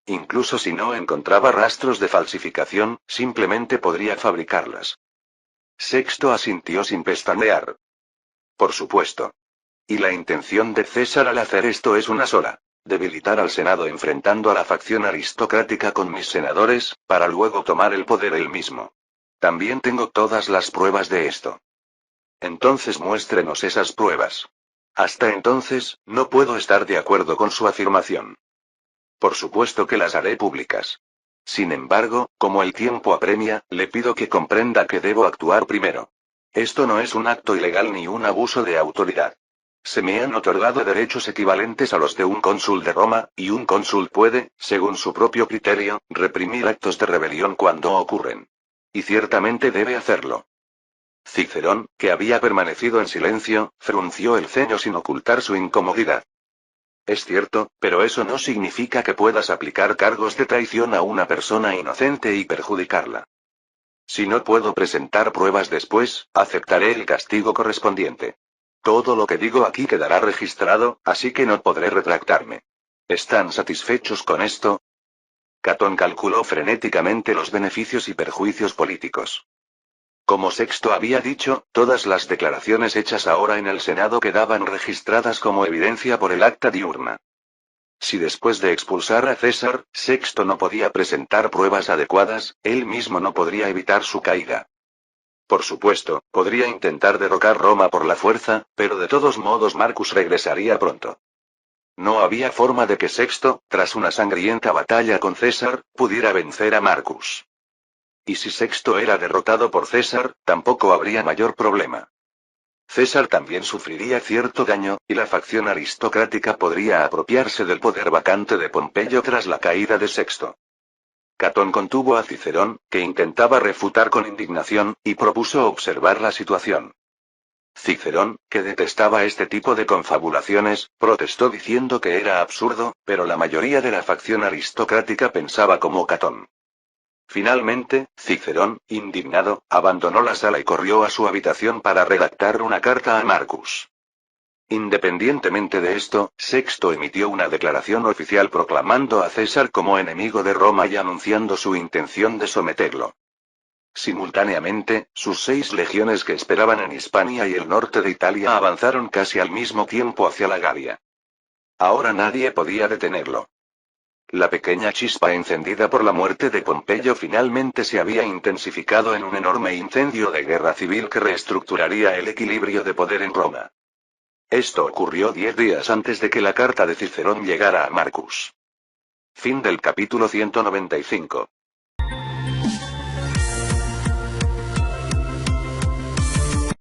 Incluso si no encontraba rastros de falsificación, simplemente podría fabricarlas. Sexto asintió sin pestañear. Por supuesto. Y la intención de César al hacer esto es una sola: debilitar al Senado enfrentando a la facción aristocrática con mis senadores, para luego tomar el poder él mismo. También tengo todas las pruebas de esto. Entonces muéstrenos esas pruebas. Hasta entonces, no puedo estar de acuerdo con su afirmación. Por supuesto que las haré públicas. Sin embargo, como el tiempo apremia, le pido que comprenda que debo actuar primero. Esto no es un acto ilegal ni un abuso de autoridad. Se me han otorgado derechos equivalentes a los de un cónsul de Roma, y un cónsul puede, según su propio criterio, reprimir actos de rebelión cuando ocurren. Y ciertamente debe hacerlo. Cicerón, que había permanecido en silencio, frunció el ceño sin ocultar su incomodidad. Es cierto, pero eso no significa que puedas aplicar cargos de traición a una persona inocente y perjudicarla. Si no puedo presentar pruebas después, aceptaré el castigo correspondiente. Todo lo que digo aquí quedará registrado, así que no podré retractarme. ¿Están satisfechos con esto? Catón calculó frenéticamente los beneficios y perjuicios políticos. Como Sexto había dicho, todas las declaraciones hechas ahora en el Senado quedaban registradas como evidencia por el acta diurna. Si después de expulsar a César, Sexto no podía presentar pruebas adecuadas, él mismo no podría evitar su caída. Por supuesto, podría intentar derrocar Roma por la fuerza, pero de todos modos Marcus regresaría pronto. No había forma de que Sexto, tras una sangrienta batalla con César, pudiera vencer a Marcus. Y si Sexto era derrotado por César, tampoco habría mayor problema. César también sufriría cierto daño, y la facción aristocrática podría apropiarse del poder vacante de Pompeyo tras la caída de Sexto. Catón contuvo a Cicerón, que intentaba refutar con indignación, y propuso observar la situación. Cicerón, que detestaba este tipo de confabulaciones, protestó diciendo que era absurdo, pero la mayoría de la facción aristocrática pensaba como Catón. Finalmente, Cicerón, indignado, abandonó la sala y corrió a su habitación para redactar una carta a Marcus. Independientemente de esto, Sexto emitió una declaración oficial proclamando a César como enemigo de Roma y anunciando su intención de someterlo. Simultáneamente, sus 6 legiones que esperaban en Hispania y el norte de Italia avanzaron casi al mismo tiempo hacia la Galia. Ahora nadie podía detenerlo. La pequeña chispa encendida por la muerte de Pompeyo finalmente se había intensificado en un enorme incendio de guerra civil que reestructuraría el equilibrio de poder en Roma. Esto ocurrió 10 días antes de que la carta de Cicerón llegara a Marcus. Fin del capítulo 195.